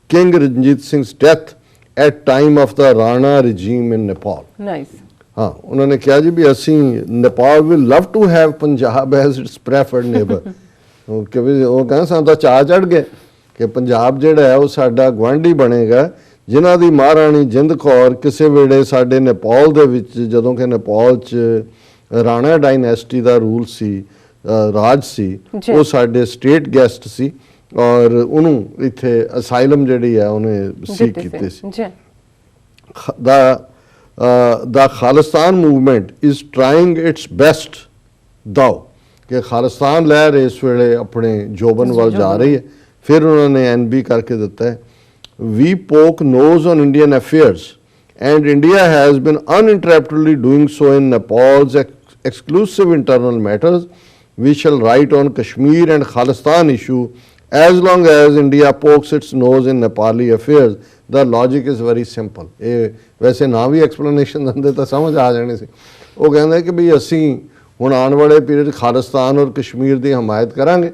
King Ranjit Singh's death at time of the Rana regime in Nepal. Nice. हाँ, उन्होंने कहा जी भी असी Nepal will love to have Punjab as its preferred neighbor. कि भी वो कहना सानू तां चाह चढ़ गए कि पंजाब जिहड़ा है वो साडा गुआंढी बनेगा जिन्हां दी महाराणी जिंद कौर किसी वेले साडे नेपाल दे विच जदों कि नेपाल च राणा डायनेस्टी ਦਾ ਰੂਲ ਸੀ ਰਾਜ ਸੀ ਉਹ ਸਾਡੇ ਸਟੇਟ ਗੈਸਟ ਸੀ ਔਰ ਉਹਨੂੰ ਇੱਥੇ ਅਸਾਈਲਮ ਜਿਹੜੀ ਹੈ ਉਹਨੇ ਸੀਕ ਕੀਤੀ ਸੀ। the Khalistan movement is trying its best दाव कि खालिस्तान लहर इस वेले अपने जोबन वाल जा रही है। फिर उन्होंने NB करके दिता है we poke nose on Indian affairs and India has been uninterruptedly doing so in Nepal's exclusive internal matters. We shall write on Kashmir and Khalistan issue as long as India pokes its nose in Nepali affairs. The logic is very simple. ਇਹ ਵੈਸੇ ਨਾ ਵੀ ਐਕਸਪਲੇਨੇਸ਼ਨ ਦਿੰਦੇ ਤਾਂ ਸਮਝ ਆ ਜਾਣੀ ਸੀ। ਉਹ ਕਹਿੰਦੇ ਕਿ ਵੀ ਅਸੀਂ ਹੁਣ ਆਉਣ ਵਾਲੇ ਪੀਰੀਅਡ ਖਾਲਿਸਤਾਨ ਔਰ ਕਸ਼ਮੀਰ ਦੀ ਹਮਾਇਤ ਕਰਾਂਗੇ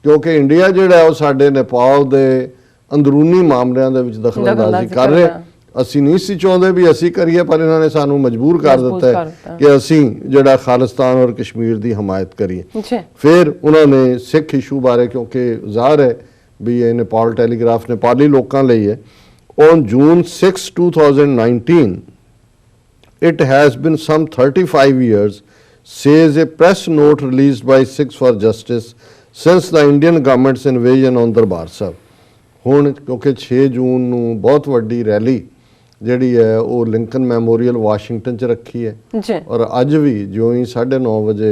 ਕਿਉਂਕਿ ਇੰਡੀਆ ਜਿਹੜਾ ਉਹ ਸਾਡੇ ਨੇਪਾਲ ਦੇ ਅੰਦਰੂਨੀ ਮਾਮਲਿਆਂ ਦੇ ਵਿੱਚ ਦਖਲਅੰਦਾਜ਼ੀ ਕਰ ਰਿਹਾ। ਅਸੀਂ ਨਹੀਂ ਸੀ ਚਾਹੁੰਦੇ ਵੀ ਅਸੀਂ ਕਰੀਏ ਪਰ ਇਹਨਾਂ ਨੇ ਸਾਨੂੰ ਮਜਬੂਰ ਕਰ ਦਿੱਤਾ ਹੈ ਕਿ ਅਸੀਂ ਜਿਹੜਾ ਖਾਲਿਸਤਾਨ ਔਰ ਕਸ਼ਮੀਰ ਦੀ ਹਮਾਇਤ ਕਰੀਏ। ਫਿਰ ਉਹਨਾਂ ਨੇ ਸਿੱਖ ਇਸ਼ੂ ਬਾਰੇ ਕਿਉਂਕਿ ਜ਼ਾਹਰ ਹੈ ਵੀ ਇਹ ਨੇਪਾਲ ਟੈਲੀਗ੍ਰਾਫ ਨੇਪਾਲੀ ਲੋਕਾਂ ਲਈ ਹੈ। On June 6, 2019, it has been some 35 years, says a press note released by Sikhs for Justice, since the Indian government's invasion on Darbar Sahib. ਹੁਣ ਕਿਉਂਕਿ 6 ਜੂਨ ਨੂੰ ਬਹੁਤ ਵੱਡੀ ਰੈਲੀ ਜਿਹੜੀ ਹੈ ਉਹ ਲਿੰਕਨ ਮੈਮੋਰੀਅਲ ਵਾਸ਼ਿੰਗਟਨ 'ਚ ਰੱਖੀ ਹੈ ਜੀ ਔਰ ਅੱਜ ਵੀ ਜਿਉਂ ਹੀ 9:30 ਵਜੇ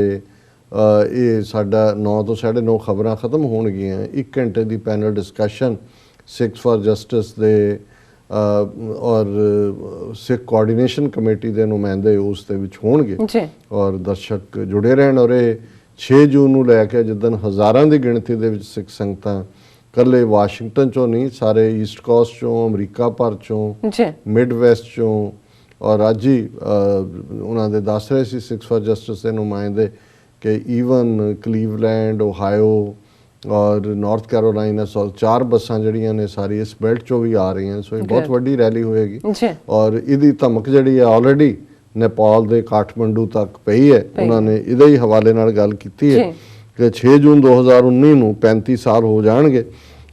ਇਹ ਸਾਡਾ 9 ਤੋਂ 9:30 ਖਬਰਾਂ ਖਤਮ ਹੋਣਗੀਆਂ 1 ਘੰਟੇ ਦੀ panel discussion Sikhs for justice ਦੇ ਔਰ ਸਿੱਖ ਕੋਆਰਡੀਨੇਸ਼ਨ ਕਮੇਟੀ ਦੇ ਨੁਮਾਇੰਦੇ ਉਸ ਦੇ ਵਿੱਚ ਹੋਣਗੇ ਜੀ ਔਰ ਦਰਸ਼ਕ ਜੁੜੇ ਰਹਿਣ। ਔਰ ਇਹ 6 ਜੂਨ ਨੂੰ ਲੈ ਕੇ ਜਿੱਦਣ ਹਜ਼ਾਰਾਂ ਦੀ ਗਿਣਤੀ ਦੇ ਵਿੱਚ ਸਿੱਖ ਸੰਗਤਾਂ ਇਕੱਲੇ ਵਾਸ਼ਿੰਗਟਨ ਚੋਂ ਨਹੀਂ ਸਾਰੇ ਈਸਟ ਕੋਸਟ ਚੋਂ ਅਮਰੀਕਾ ਭਰ ਚੋਂ ਜੀ ਮਿਡ ਵੈਸਟ ਚੋਂ ਔਰ ਅੱਜ ਹੀ ਉਹਨਾਂ ਦੇ ਦੱਸ ਰਹੇ ਸੀ ਸਿੱਖਸ ਫਾਰ ਜਸਟਿਸ ਦੇ ਨੁਮਾਇੰਦੇ ਕਿ ਈਵਨ ਕਲੀਵਲੈਂਡ ਓਹਾਇਓ ਔਰ ਨਾਰਥ ਕੈਰੋਲਾਈਨਾ ਸੋ 4 ਬੱਸਾਂ ਜਿਹੜੀਆਂ ਨੇ ਸਾਰੀ ਇਸ ਬੈਲਟ ਚੋਂ ਵੀ ਆ ਰਹੀਆਂ। ਸੋ ਇਹ ਬਹੁਤ ਵੱਡੀ ਰੈਲੀ ਹੋਏਗੀ ਜੀ ਔਰ ਇਹਦੀ ਧਮਕ ਜਿਹੜੀ ਹੈ ਆਲਰੇਡੀ ਨੇਪਾਲ ਦੇ ਕਾਠਮੰਡੂ ਤੱਕ ਪਈ ਹੈ। ਉਹਨਾਂ ਨੇ ਇਹਦੇ ਹੀ ਹਵਾਲੇ ਨਾਲ ਗੱਲ ਕੀਤੀ ਹੈ ਕਿ 6 ਜੂਨ 2019 ਨੂੰ 35 ਸਾਲ ਹੋ ਜਾਣਗੇ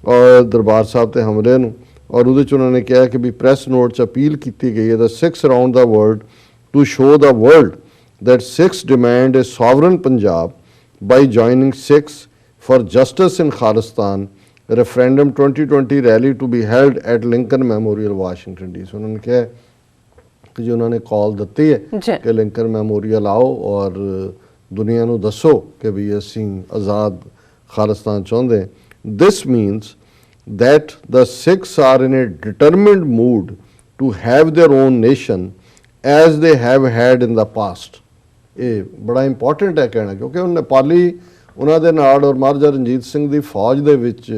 ਔਰ ਦਰਬਾਰ ਸਾਹਿਬ ਤੇ ਹਮਲੇ ਨੂੰ ਔਰ ਉਹਦੇ 'ਚ ਉਹਨਾਂ ਨੇ ਕਿਹਾ ਕਿ ਵੀ ਪ੍ਰੈਸ ਨੋਟ 'ਚ ਅਪੀਲ ਕੀਤੀ ਗਈ ਹੈ the Sikhs around the world to show the world that Sikhs demand a sovereign Punjab by joining Sikhs for Justice in Khalistan referendum 2020 rally to be held at Lincoln Memorial, Washington DC। उन्होंने कहा कि जो उन्होंने कॉल ਦਿੱਤੀ ਹੈ ਕਿ ਲਿੰਕਨ ਮੈਮੋਰੀਅਲ ਆਓ ਔਰ ਦੁਨੀਆ ਨੂੰ ਦੱਸੋ ਕਿ ਵੀ ਅਸੀਂ ਆਜ਼ਾਦ ਖਾਲਿਸਤਾਨ ਚਾਹੁੰਦੇ। This means that the Sikhs are in a determined mood to have their own nation as they have had in the past। ਇਹ ਬੜਾ ਇੰਪੋਰਟੈਂਟ ਹੈ ਕਹਿਣਾ ਕਿਉਂਕਿ ਉਹ ਨੇਪਾਲੀ ਉਹਨਾਂ ਦੇ ਨਾਲ ਔਰ ਮਹਾਰਾਜਾ ਰਣਜੀਤ ਸਿੰਘ ਦੀ ਫੌਜ ਦੇ ਵਿੱਚ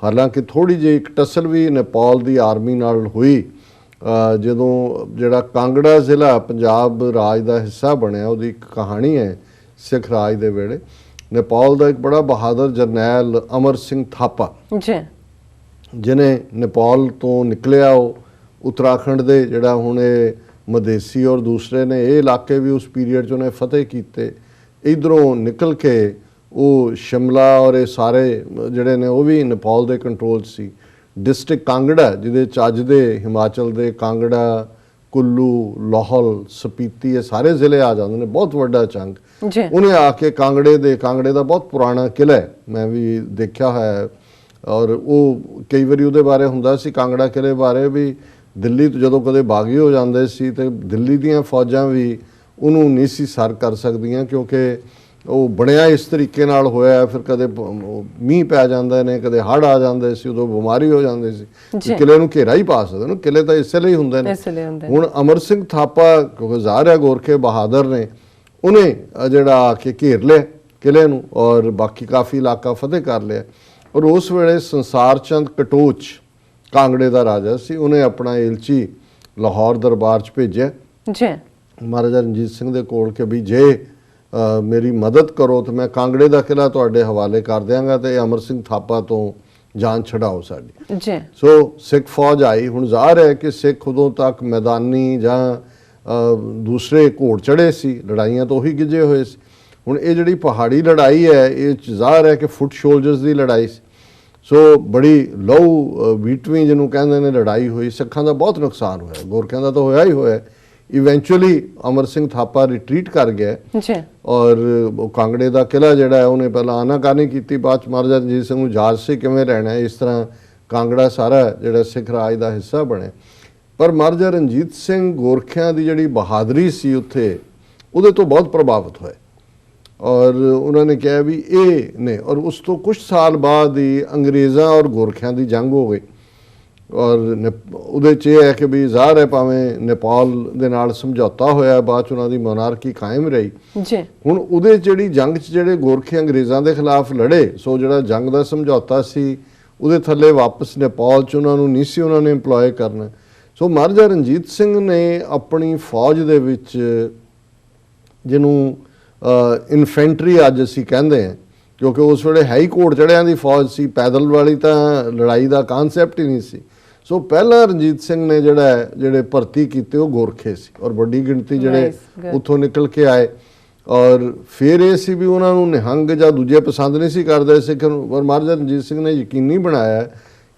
ਹਾਲਾਂਕਿ ਥੋੜੀ ਜਿਹੀ ਇੱਕ ਟਸਲ ਵੀ ਨੇਪਾਲ ਦੀ ਆਰਮੀ ਨਾਲ ਹੋਈ ਜਦੋਂ ਜਿਹੜਾ ਕਾਂਗੜਾ ਜ਼ਿਲ੍ਹਾ ਪੰਜਾਬ ਰਾਜ ਦਾ ਹਿੱਸਾ ਬਣਿਆ ਉਹਦੀ ਇੱਕ ਕਹਾਣੀ ਹੈ ਸਿੱਖ ਰਾਜ ਦੇ ਵੇਲੇ। ਨੇਪਾਲ ਦਾ ਇੱਕ ਬੜਾ ਬਹਾਦਰ ਜਰਨੈਲ ਅਮਰ ਸਿੰਘ ਥਾਪਾ ਜਿਹਨੇ ਨੇਪਾਲ ਤੋਂ ਨਿਕਲਿਆ ਉਹ ਉੱਤਰਾਖੰਡ ਦੇ ਜਿਹੜਾ ਹੁਣ ਇਹ ਮਦੇਸੀ ਔਰ ਦੂਸਰੇ ਨੇ ਇਹ ਇਲਾਕੇ ਵੀ ਉਸ ਪੀਰੀਅਡ 'ਚ ਉਹਨੇ ਫਤਿਹ ਕੀਤੇ। ਇੱਧਰੋਂ ਨਿਕਲ ਕੇ ਉਹ ਸ਼ਿਮਲਾ ਔਰ ਇਹ ਸਾਰੇ ਜਿਹੜੇ ਨੇ ਉਹ ਵੀ ਨੇਪਾਲ ਦੇ ਕੰਟਰੋਲ 'ਚ ਸੀ। ਡਿਸਟ੍ਰਿਕਟ ਕਾਂਗੜਾ ਜਿਹਦੇ 'ਚ ਅੱਜ ਦੇ ਹਿਮਾਚਲ ਦੇ ਕਾਂਗੜਾ ਕੁੱਲੂ ਲਾਹੌਲ ਸਪੀਤੀ ਇਹ ਸਾਰੇ ਜ਼ਿਲ੍ਹੇ ਆ ਜਾਂਦੇ ਨੇ ਬਹੁਤ ਵੱਡਾ ਚੰਗ ਉਹਨੇ ਆ ਕੇ ਕਾਂਗੜੇ ਦਾ ਬਹੁਤ ਪੁਰਾਣਾ ਕਿਲ੍ਹਾ ਹੈ ਮੈਂ ਵੀ ਦੇਖਿਆ ਹੋਇਆ ਔਰ ਉਹ ਕਈ ਵਾਰੀ ਉਹਦੇ ਬਾਰੇ ਹੁੰਦਾ ਸੀ ਕਾਂਗੜਾ ਕਿਲ੍ਹੇ ਬਾਰੇ ਵੀ ਦਿੱਲੀ ਤੋਂ ਜਦੋਂ ਕਦੇ ਬਾਗੀ ਹੋ ਜਾਂਦੇ ਸੀ ਤੇ ਦਿੱਲੀ ਦੀਆਂ ਫੌਜਾਂ ਵੀ ਉਹਨੂੰ ਨਹੀਂ ਸੀ ਸਰ ਕਰ ਸਕਦੀਆਂ ਕਿਉਂਕਿ ਉਹ ਬਣਿਆ ਇਸ ਤਰੀਕੇ ਨਾਲ ਹੋਇਆ। ਫਿਰ ਕਦੇ ਮੀਂਹ ਪੈ ਜਾਂਦਾ ਨੇ ਕਦੇ ਹੜ੍ਹ ਆ ਜਾਂਦੇ ਸੀ ਉਦੋਂ ਬਿਮਾਰੀ ਹੋ ਜਾਂਦੀ ਸੀ ਕਿਲੇ ਨੂੰ ਘੇਰਾ ਹੀ ਪਾ ਸਕਦੇ ਨੇ ਕਿਲੇ ਤਾਂ ਇਸੇ ਲਈ ਹੁੰਦੇ ਨੇ। ਹੁਣ ਅਮਰ ਸਿੰਘ ਥਾਪਾ ਕਿਉਂਕਿ ਜ਼ਾਹਰ ਹੈ ਗੋਰਖੇ ਬਹਾਦਰ ਨੇ ਉਹਨੇ ਜਿਹੜਾ ਆ ਕੇ ਘੇਰ ਲਿਆ ਕਿਲੇ ਨੂੰ ਔਰ ਬਾਕੀ ਕਾਫੀ ਇਲਾਕਾ ਫਤਿਹ ਕਰ ਲਿਆ ਔਰ ਉਸ ਵੇਲੇ ਸੰਸਾਰ ਚੰਦ ਕਟੋਚ ਕਾਂਗੜੇ ਦਾ ਰਾਜਾ ਸੀ ਉਹਨੇ ਆਪਣਾ ਏਲਚੀ ਲਾਹੌਰ ਦਰਬਾਰ 'ਚ ਭੇਜਿਆ ਮਹਾਰਾਜਾ ਰਣਜੀਤ ਸਿੰਘ ਦੇ ਕੋਲ ਕਿ ਵੀ ਜੇ ਮੇਰੀ ਮਦਦ ਕਰੋ ਤਾਂ ਮੈਂ ਕਾਂਗੜੇ ਦਾ ਕਿਲ੍ਹਾ ਤੁਹਾਡੇ ਹਵਾਲੇ ਕਰ ਦਿਆਂਗਾ ਤੇ ਅਮਰ ਸਿੰਘ ਥਾਪਾ ਤੋਂ ਜਾਨ ਛਡਾਓ ਸਾਡੀ। ਸੋ ਸਿੱਖ ਫੌਜ ਆਈ। ਹੁਣ ਜ਼ਾਹਰ ਹੈ ਕਿ ਸਿੱਖ ਉਦੋਂ ਤੱਕ ਮੈਦਾਨੀ ਜਾਂ ਦੂਸਰੇ ਘੋੜ ਚੜ੍ਹੇ ਸੀ ਲੜਾਈਆਂ ਤੋਂ ਉਹੀ ਗਿੱਜੇ ਹੋਏ ਸੀ। ਹੁਣ ਇਹ ਜਿਹੜੀ ਪਹਾੜੀ ਲੜਾਈ ਹੈ ਇਹ ਜ਼ਾਹਰ ਹੈ ਕਿ ਫੁੱਟ ਸ਼ੋਲਜਰਸ ਦੀ ਲੜਾਈ ਸੀ। ਸੋ ਬੜੀ ਲਹੂ ਵੀਟਵੀਂ ਜਿਹਨੂੰ ਕਹਿੰਦੇ ਨੇ ਲੜਾਈ ਹੋਈ। ਸਿੱਖਾਂ ਦਾ ਬਹੁਤ ਨੁਕਸਾਨ ਹੋਇਆ ਗੋਰਖਿਆਂ ਦਾ ਤਾਂ ਹੋਇਆ ਹੀ ਹੋਇਆ। ਇਵੈਂਚੁਅਲੀ ਅਮਰ ਸਿੰਘ ਥਾਪਾ ਰਿਟਰੀਟ ਕਰ ਗਿਆ ਔਰ ਉਹ ਕਾਂਗੜੇ ਦਾ ਕਿਲ੍ਹਾ ਜਿਹੜਾ ਹੈ ਉਹਨੇ ਪਹਿਲਾਂ ਆਨਾਕਾਨੀ ਕੀਤੀ ਬਾਅਦ 'ਚ ਮਹਾਰਾਜਾ ਰਣਜੀਤ ਸਿੰਘ ਨੂੰ ਜਾਚ ਸੀ ਕਿਵੇਂ ਰਹਿਣਾ। ਇਸ ਤਰ੍ਹਾਂ ਕਾਂਗੜਾ ਸਾਰਾ ਜਿਹੜਾ ਸਿੱਖ ਰਾਜ ਦਾ ਹਿੱਸਾ ਬਣਿਆ। ਪਰ ਮਹਾਰਾਜਾ ਰਣਜੀਤ ਸਿੰਘ ਗੋਰਖਿਆਂ ਦੀ ਜਿਹੜੀ ਬਹਾਦਰੀ ਸੀ ਉੱਥੇ ਉਹਦੇ ਤੋਂ ਬਹੁਤ ਪ੍ਰਭਾਵਿਤ ਹੋਏ ਔਰ ਉਹਨਾਂ ਨੇ ਕਿਹਾ ਵੀ ਇਹ ਨੇ ਔਰ ਉਸ ਤੋਂ ਕੁਝ ਸਾਲ ਬਾਅਦ ਹੀ ਅੰਗਰੇਜ਼ਾਂ ਔਰ ਗੋਰਖਿਆਂ ਦੀ ਜੰਗ ਹੋ ਗਈ ਔਰ ਉਹਦੇ 'ਚ ਇਹ ਹੈ ਕਿ ਵੀ ਜ਼ਾਹਰ ਹੈ ਭਾਵੇਂ ਨੇਪਾਲ ਦੇ ਨਾਲ ਸਮਝੌਤਾ ਹੋਇਆ ਬਾਅਦ 'ਚ ਉਹਨਾਂ ਦੀ ਮੋਨਾਰਕੀ ਕਾਇਮ ਰਹੀ। ਹੁਣ ਉਹਦੇ ਜਿਹੜੀ ਜੰਗ 'ਚ ਜਿਹੜੇ ਗੋਰਖੇ ਅੰਗਰੇਜ਼ਾਂ ਦੇ ਖਿਲਾਫ ਲੜੇ ਸੋ ਜਿਹੜਾ ਜੰਗ ਦਾ ਸਮਝੌਤਾ ਸੀ ਉਹਦੇ ਥੱਲੇ ਵਾਪਸ ਨੇਪਾਲ 'ਚ ਉਹਨਾਂ ਨੂੰ ਨਹੀਂ ਸੀ ਉਹਨਾਂ ਨੇ ਇੰਪਲੋਏ ਕਰਨਾ। ਸੋ ਮਹਾਰਾਜਾ ਰਣਜੀਤ ਸਿੰਘ ਨੇ ਆਪਣੀ ਫੌਜ ਦੇ ਵਿੱਚ ਜਿਹਨੂੰ ਇਨਫੈਂਟਰੀ ਅੱਜ ਅਸੀਂ ਕਹਿੰਦੇ ਹਾਂ ਕਿਉਂਕਿ ਉਸ ਵੇਲੇ ਹਾਈ ਘੋੜ ਚੜ੍ਹਿਆਂ ਦੀ ਫੌਜ ਸੀ ਪੈਦਲ ਵਾਲੀ ਤਾਂ ਲੜਾਈ ਦਾ ਕਾਨਸੈਪਟ ਹੀ ਨਹੀਂ ਸੀ। ਸੋ ਪਹਿਲਾਂ ਰਣਜੀਤ ਸਿੰਘ ਨੇ ਜਿਹੜੇ ਭਰਤੀ ਕੀਤੇ ਉਹ ਗੋਰਖੇ ਸੀ ਔਰ ਵੱਡੀ ਗਿਣਤੀ ਜਿਹੜੇ ਉੱਥੋਂ ਨਿਕਲ ਕੇ ਆਏ ਔਰ ਫਿਰ ਇਹ ਸੀ ਵੀ ਉਹਨਾਂ ਨੂੰ ਨਿਹੰਗ ਜਾਂ ਦੂਜੇ ਪਸੰਦ ਨਹੀਂ ਸੀ ਕਰਦੇ ਸਿੱਖ ਔਰ ਮਹਾਰਾਜਾ ਰਣਜੀਤ ਸਿੰਘ ਨੇ ਯਕੀਨੀ ਬਣਾਇਆ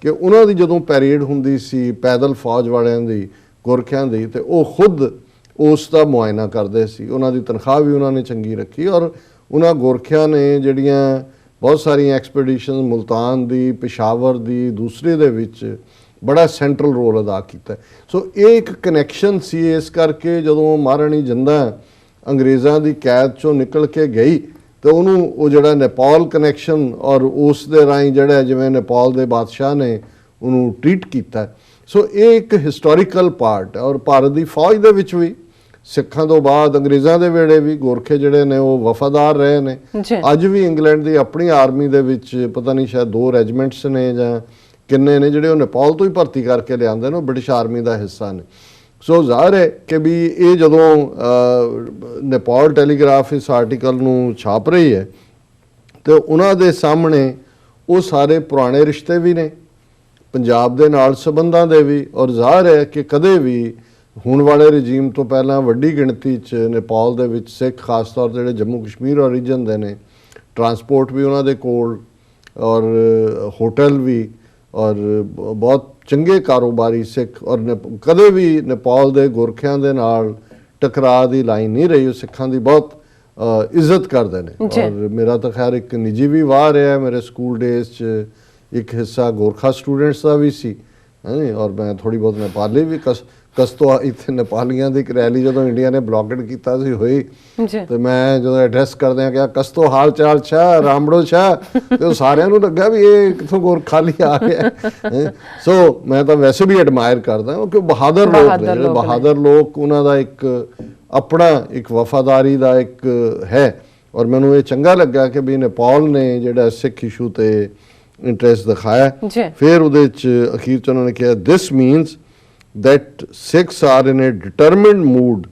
ਕਿ ਉਹਨਾਂ ਦੀ ਜਦੋਂ ਪੈਰੇਡ ਹੁੰਦੀ ਸੀ ਪੈਦਲ ਫੌਜ ਵਾਲਿਆਂ ਦੀ ਗੋਰਖਿਆਂ ਦੀ ਤੇ ਉਹ ਖੁਦ ਉਸ ਦਾ ਮੁਆਇਨਾ ਕਰਦੇ ਸੀ। ਉਹਨਾਂ ਦੀ ਤਨਖਾਹ ਵੀ ਉਹਨਾਂ ਨੇ ਚੰਗੀ ਰੱਖੀ ਔਰ ਉਹਨਾਂ ਗੋਰਖਿਆਂ ਨੇ ਜਿਹੜੀਆਂ ਬਹੁਤ ਸਾਰੀਆਂ ਐਕਸਪੀਡੀਸ਼ਨ ਮੁਲਤਾਨ ਦੀ, ਪਿਸ਼ਾਵਰ ਦੀ, ਦੂਸਰੇ ਦੇ ਵਿੱਚ ਬੜਾ ਸੈਂਟਰਲ ਰੋਲ ਅਦਾ ਕੀਤਾ। ਸੋ ਇਹ ਇੱਕ ਕਨੈਕਸ਼ਨ ਸੀ। ਇਸ ਕਰਕੇ ਜਦੋਂ ਮਹਾਰਾਣੀ ਜਿੰਦਾਂ ਅੰਗਰੇਜ਼ਾਂ ਦੀ ਕੈਦ ਚੋਂ ਨਿਕਲ ਕੇ ਗਈ ਤੇ ਉਹਨੂੰ ਉਹ ਜਿਹੜਾ ਨੇਪਾਲ ਕਨੈਕਸ਼ਨ ਔਰ ਉਸ ਦੇ ਰਾਹੀਂ ਜਿਹੜਾ ਜਿਵੇਂ ਨੇਪਾਲ ਦੇ ਬਾਦਸ਼ਾਹ ਨੇ ਉਹਨੂੰ ਟ੍ਰੀਟ ਕੀਤਾ। ਸੋ ਇਹ ਇੱਕ ਹਿਸਟੋਰੀਕਲ ਪਾਰਟ ਹੈ। ਔਰ ਭਾਰਤ ਦੀ ਫੌਜ ਦੇ ਵਿੱਚ ਵੀ ਸਿੱਖਾਂ ਤੋਂ ਬਾਅਦ ਅੰਗਰੇਜ਼ਾਂ ਦੇ ਵੇਲੇ ਵੀ ਗੋਰਖੇ ਜਿਹੜੇ ਨੇ ਉਹ ਵਫਾਦਾਰ ਰਹੇ ਨੇ। ਅੱਜ ਵੀ ਇੰਗਲੈਂਡ ਦੀ ਆਪਣੀ ਆਰਮੀ ਦੇ ਵਿੱਚ ਪਤਾ ਨਹੀਂ ਸ਼ਾਇਦ 2 ਰੈਜੀਮੈਂਟਸ ਨੇ ਜਾਂ ਕਿੰਨੇ ਨੇ ਜਿਹੜੇ ਉਹ ਨੇਪਾਲ ਤੋਂ ਹੀ ਭਰਤੀ ਕਰਕੇ ਲਿਆਉਂਦੇ ਨੇ, ਉਹ ਬ੍ਰਿਟਿਸ਼ ਆਰਮੀ ਦਾ ਹਿੱਸਾ ਨੇ। ਸੋ ਜ਼ਾਹਰ ਹੈ ਕਿ ਵੀ ਇਹ ਜਦੋਂ ਨੇਪਾਲ ਟੈਲੀਗ੍ਰਾਫ ਇਸ ਆਰਟੀਕਲ ਨੂੰ ਛਾਪ ਰਹੀ ਹੈ ਤੇ ਉਹਨਾਂ ਦੇ ਸਾਹਮਣੇ ਉਹ ਸਾਰੇ ਪੁਰਾਣੇ ਰਿਸ਼ਤੇ ਵੀ ਨੇ ਪੰਜਾਬ ਦੇ ਨਾਲ ਸੰਬੰਧਾਂ ਦੇ ਵੀ। ਔਰ ਜ਼ਾਹਰ ਹੈ ਕਿ ਕਦੇ ਵੀ ਹੁਣ ਵਾਲੇ ਰਜੀਮ ਤੋਂ ਪਹਿਲਾਂ ਵੱਡੀ ਗਿਣਤੀ 'ਚ ਨੇਪਾਲ ਦੇ ਵਿੱਚ ਸਿੱਖ, ਖਾਸ ਤੌਰ 'ਤੇ ਜਿਹੜੇ ਜੰਮੂ ਕਸ਼ਮੀਰ ਓਰੀਜਨ ਦੇ ਨੇ, ਟਰਾਂਸਪੋਰਟ ਵੀ ਉਹਨਾਂ ਦੇ ਕੋਲ ਔਰ ਹੋਟਲ ਵੀ ਔਰ ਬਹੁਤ ਚੰਗੇ ਕਾਰੋਬਾਰੀ ਸਿੱਖ। ਔਰ ਕਦੇ ਵੀ ਨੇਪਾਲ ਦੇ ਗੋਰਖਿਆਂ ਦੇ ਨਾਲ ਟਕਰਾਅ ਦੀ ਲਾਈਨ ਨਹੀਂ ਰਹੀ। ਉਹ ਸਿੱਖਾਂ ਦੀ ਬਹੁਤ ਇੱਜ਼ਤ ਕਰਦੇ ਨੇ। ਔਰ ਮੇਰਾ ਤਾਂ ਖੈਰ ਇੱਕ ਨਿੱਜੀ ਵੀ ਵਾਹ ਰਿਹਾ ਮੇਰੇ ਸਕੂਲ ਡੇਜ਼ 'ਚ ਇੱਕ ਹਿੱਸਾ ਗੋਰਖਾ ਸਟੂਡੈਂਟਸ ਦਾ ਵੀ ਸੀ, ਹੈ। ਔਰ ਮੈਂ ਥੋੜ੍ਹੀ ਬਹੁਤ ਨੇਪਾਲੀ ਵੀ ਕਸਤੋ ਇੱਥੇ ਨੇਪਾਲੀਆਂ ਦੀ ਇੱਕ ਰੈਲੀ ਜਦੋਂ ਇੰਡੀਆ ਨੇ ਬਲੌਕਡ ਕੀਤਾ ਸੀ ਹੋਈ ਤੇ ਮੈਂ ਜਦੋਂ ਐਡਰੈਸ ਕਰਦਿਆਂ ਕਿਹਾ ਕਸਤੋ ਹਾਲ ਚਾਲ ਸ਼ਾਹ, ਰਾਮੜੋ ਸ਼ਾਹ, ਤੇ ਉਹ ਸਾਰਿਆਂ ਨੂੰ ਲੱਗਾ ਵੀ ਇਹ ਕਿੱਥੋਂ ਗੋਰਖਾਲੀ ਆ ਗਿਆ। ਸੋ ਮੈਂ ਤਾਂ ਵੈਸੇ ਵੀ ਐਡਮਾਇਰ ਕਰਦਾ ਕਿਉਂਕਿ ਬਹਾਦਰ ਲੋਕ ਨੇ ਜਿਹੜੇ ਬਹਾਦਰ ਲੋਕ, ਉਹਨਾਂ ਦਾ ਇੱਕ ਆਪਣਾ ਇੱਕ ਵਫਾਦਾਰੀ ਦਾ ਇੱਕ ਹੈ। ਔਰ ਮੈਨੂੰ ਇਹ ਚੰਗਾ ਲੱਗਾ ਕਿ ਵੀ ਨੇਪਾਲ ਨੇ ਜਿਹੜਾ ਸਿੱਖ ਇਸ਼ੂ ਤੇ ਇੰਟਰਸਟ ਦਿਖਾਇਆ। ਫਿਰ ਉਹਦੇ 'ਚ ਅਖੀਰ 'ਚ ਉਹਨਾਂ ਨੇ ਕਿਹਾ ਦਿਸ means that Sikhs are in a determined mood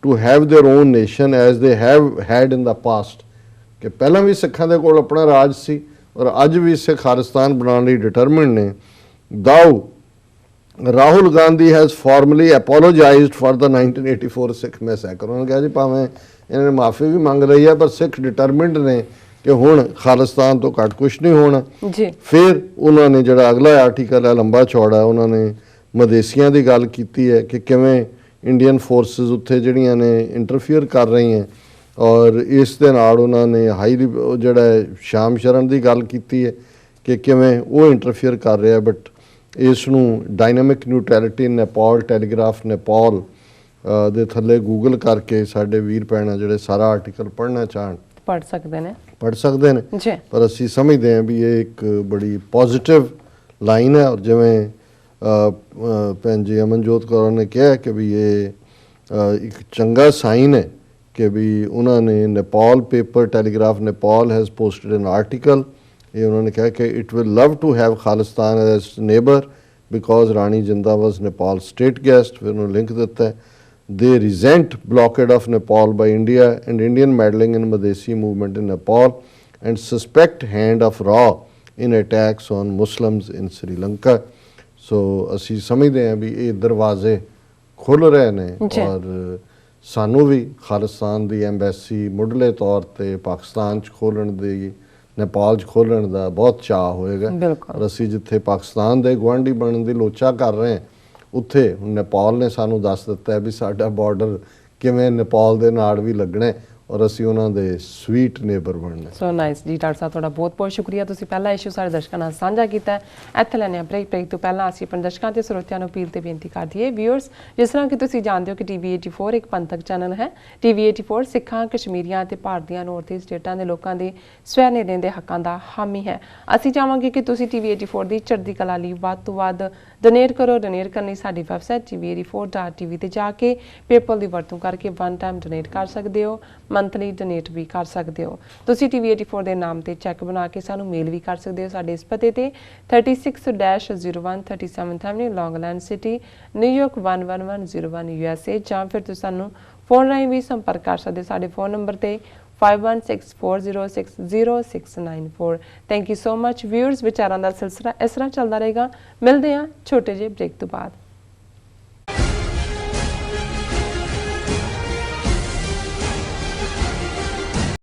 to have their own nation as they have had in the past। ਕਿ ਪਹਿਲਾਂ ਵੀ ਸਿੱਖਾਂ ਦੇ ਕੋਲ ਆਪਣਾ ਰਾਜ ਸੀ ਔਰ ਅੱਜ ਵੀ ਸਿੱਖ ਖਾਲਿਸਤਾਨ ਬਣਾਉਣ ਲਈ ਡਿਟਰਮਿਨਡ ਨੇ। Rahul Gandhi has formally apologised for the 1984 Sikh massacre. ਉਹਨਾਂ ਨੇ ਕਿਹਾ ਜੀ ਭਾਵੇਂ ਇਹਨਾਂ ਨੇ ਮਾਫੀ ਵੀ ਮੰਗ ਲਈ ਹੈ ਪਰ ਸਿੱਖ ਡਿਟਰਮਿਨਡ ਨੇ ਕਿ ਹੁਣ ਖਾਲਿਸਤਾਨ ਤੋਂ ਘੱਟ ਕੁਛ ਨਹੀਂ ਹੋਣਾ। ਫਿਰ ਉਹਨਾਂ ਨੇ ਜਿਹੜਾ ਅਗਲਾ ਆਰਟੀਕਲ ਹੈ ਲੰਬਾ ਚੌੜਾ, ਉਹਨਾਂ ਨੇ ਮਦੇਸੀਆਂ ਦੀ ਗੱਲ ਕੀਤੀ ਹੈ ਕਿ ਕਿਵੇਂ ਇੰਡੀਅਨ ਫੋਰਸਿਸ ਉੱਥੇ ਜਿਹੜੀਆਂ ਨੇ ਇੰਟਰਫੀਅਰ ਕਰ ਰਹੀਆਂ। ਔਰ ਇਸ ਦੇ ਨਾਲ ਉਹਨਾਂ ਨੇ ਜਿਹੜਾ ਸ਼ਾਮ ਸ਼ਰਨ ਦੀ ਗੱਲ ਕੀਤੀ ਹੈ ਕਿ ਕਿਵੇਂ ਉਹ ਇੰਟਰਫੀਅਰ ਕਰ ਰਿਹਾ। ਬਟ ਇਸ ਨੂੰ ਡਾਇਨਾਮਿਕ ਨਿਊਟਰੈਲਿਟੀ ਨੇਪਾਲ ਟੈਲੀਗ੍ਰਾਫ ਨੇਪਾਲ ਦੇ ਥੱਲੇ ਗੂਗਲ ਕਰਕੇ ਸਾਡੇ ਵੀਰ ਭੈਣਾਂ ਜਿਹੜੇ ਸਾਰਾ ਆਰਟੀਕਲ ਪੜ੍ਹਨਾ ਚਾਹਣ ਪੜ੍ਹ ਸਕਦੇ ਨੇ। ਪਰ ਅਸੀਂ ਸਮਝਦੇ ਹਾਂ ਵੀ ਇਹ ਇੱਕ ਬੜੀ ਪੋਜ਼ਿਟਿਵ ਲਾਈਨ ਹੈ। ਔਰ ਜਿਵੇਂ ਭੈਣ ਜੀ ਅਮਨਜੋਤ ਕੌਰ ਨੇ ਕਿਹਾ ਕਿ ਵੀ ਇਹ ਇੱਕ ਚੰਗਾ ਸਾਈਨ ਹੈ ਕਿ ਵੀ ਉਹਨਾਂ ਨੇ Nepal paper Telegraph Nepal has posted an article. ਇਹ ਉਹਨਾਂ ਨੇ ਕਿਹਾ ਕਿ it will love to have Khalistan as neighbour because Rani Jindan was Nepal state guest. ਫਿਰ ਉਹਨੂੰ ਲਿੰਕ ਦਿੱਤਾ the recent blockade of Nepal by India and Indian meddling in Madhesi movement in Nepal and suspect hand of ਰਾ in attacks on Muslims in Sri Lanka. So ਅਸੀਂ ਸਮਝਦੇ ਹਾਂ ਵੀ ਇਹ ਦਰਵਾਜ਼ੇ ਖੁੱਲ੍ਹ ਰਹੇ ਨੇ ਔਰ ਸਾਨੂੰ ਵੀ ਖਾਲਿਸਤਾਨ ਦੀ ਐਮਬੈਸੀ ਮੁੱਢਲੇ ਤੌਰ 'ਤੇ ਪਾਕਿਸਤਾਨ 'ਚ ਖੋਲ੍ਹਣ ਦੀ, ਨੇਪਾਲ 'ਚ ਖੋਲ੍ਹਣ ਦਾ ਬਹੁਤ ਚਾਅ ਹੋਏਗਾ। ਔਰ ਅਸੀਂ ਜਿੱਥੇ ਪਾਕਿਸਤਾਨ ਦੇ ਗੁਆਂਢੀ ਬਣਨ ਦੀ ਲੋਚਾ ਕਰ ਰਹੇ ਹਾਂ ਉੱਥੇ ਹੁਣ ਨੇਪਾਲ ਨੇ ਸਾਨੂੰ ਦੱਸ ਦਿੱਤਾ ਵੀ ਸਾਡਾ ਬਾਰਡਰ ਕਿਵੇਂ ਨੇਪਾਲ ਦੇ ਨਾਲ ਵੀ ਲੱਗਣਾ ਔਰ ਅਸੀਂ ਉਹਨਾਂ ਦੇ ਸਵੀਟ ਨੇਬਰ ਬਣਨਾ। ਸੋ ਨਾਈਸ ਜੀ ਡਾਕਟਰ ਸਾਹਿਬ, ਤੁਹਾਡਾ ਬਹੁਤ ਬਹੁਤ ਸ਼ੁਕਰੀਆ। ਤੁਸੀਂ ਪਹਿਲਾ ਇਸ਼ੂ ਸਾਡੇ ਦਰਸ਼ਕਾਂ ਨਾਲ ਸਾਂਝਾ ਕੀਤਾ। ਇੱਥੇ ਲੈਣੇ ਆ ਬ੍ਰੇਕ ਤੋਂ ਪਹਿਲਾਂ ਅਸੀਂ ਆਪਣੇ ਦਰਸ਼ਕਾਂ ਤੇ ਸਰੋਤਿਆਂ ਨੂੰ ਅਪੀਲ ਤੇ ਬੇਨਤੀ ਕਰ ਦਈਏ। ਵਿਊਅਰਸ, ਜਿਸ ਤਰ੍ਹਾਂ ਕਿ ਤੁਸੀਂ ਜਾਣਦੇ ਹੋ ਕਿ TV 84 ਇੱਕ ਪੰਥਕ ਚੈਨਲ ਹੈ। TV 84 ਸਿੱਖਾਂ, ਕਸ਼ਮੀਰੀਆਂ ਅਤੇ ਭਾਰਤੀਆਂ ਨੌਰਥ ਈਸਟ ਸਟੇਟਾਂ ਦੇ ਲੋਕਾਂ ਦੇ ਸਵੈ ਨਿਰਣੇ ਦੇ ਹੱਕਾਂ ਦਾ ਹਾਮੀ ਹੈ। ਅਸੀਂ ਚਾਹਾਂਗੇ ਕਿ ਤੁਸੀਂ TV 84 ਦੀ ਚੜ੍ਹਦੀ ਕਲਾ ਲਈ ਵੱਧ ਤੋਂ ਵੱਧ ਡੋਨੇਟ ਕਰੋ। ਡੋਨੇਟ ਕਰਨ ਲਈ ਸਾਡੀ ਵੈਬਸਾਈਟ tv84.tv ਤੇ ਜਾ ਕੇ ਪੇਪਲ ਦੀ ਵਰਤੋਂ ਕਰਕੇ ਵਨ ਟਾਈਮ ਡੋਨੇਟ ਕਰ ਸਕਦੇ ਹੋ, ਮੰਥਲੀ ਡੋਨੇਟ ਵੀ ਕਰ ਸਕਦੇ ਹੋ। ਤੁਸੀਂ TV 84 ਦੇ ਨਾਮ ਤੇ ਚੈੱਕ ਬਣਾ ਕੇ ਸਾਨੂੰ ਮੇਲ ਵੀ ਕਰ ਸਕਦੇ ਹੋ ਸਾਡੇ ਇਸ ਪਤੇ ਤੇ 36-01 37th Avenue, ਲੌਂਗ ਆਈਲੈਂਡ ਸਿਟੀ, ਨਿਊਯਾਰਕ 11101 USA। ਜਾਂ ਫਿਰ ਤੁਸੀਂ ਸਾਨੂੰ ਫੋਨ ਰਾਹੀਂ ਵੀ ਸੰਪਰਕ ਕਰ ਸਕਦੇ ਹੋ ਸਾਡੇ ਫੋਨ ਨੰਬਰ ਤੇ 5164060694। Thank you so much viewers. ਵਿਚਾਰਾਂ ਦਾ ਸਿਲਸਿਲਾ ਇਸ ਤਰ੍ਹਾਂ ਚੱਲਦਾ ਰਹੇਗਾ। ਮਿਲਦੇ ਹਾਂ ਛੋਟੇ ਜਿਹੇ ਬ੍ਰੇਕ ਤੋਂ ਬਾਅਦ।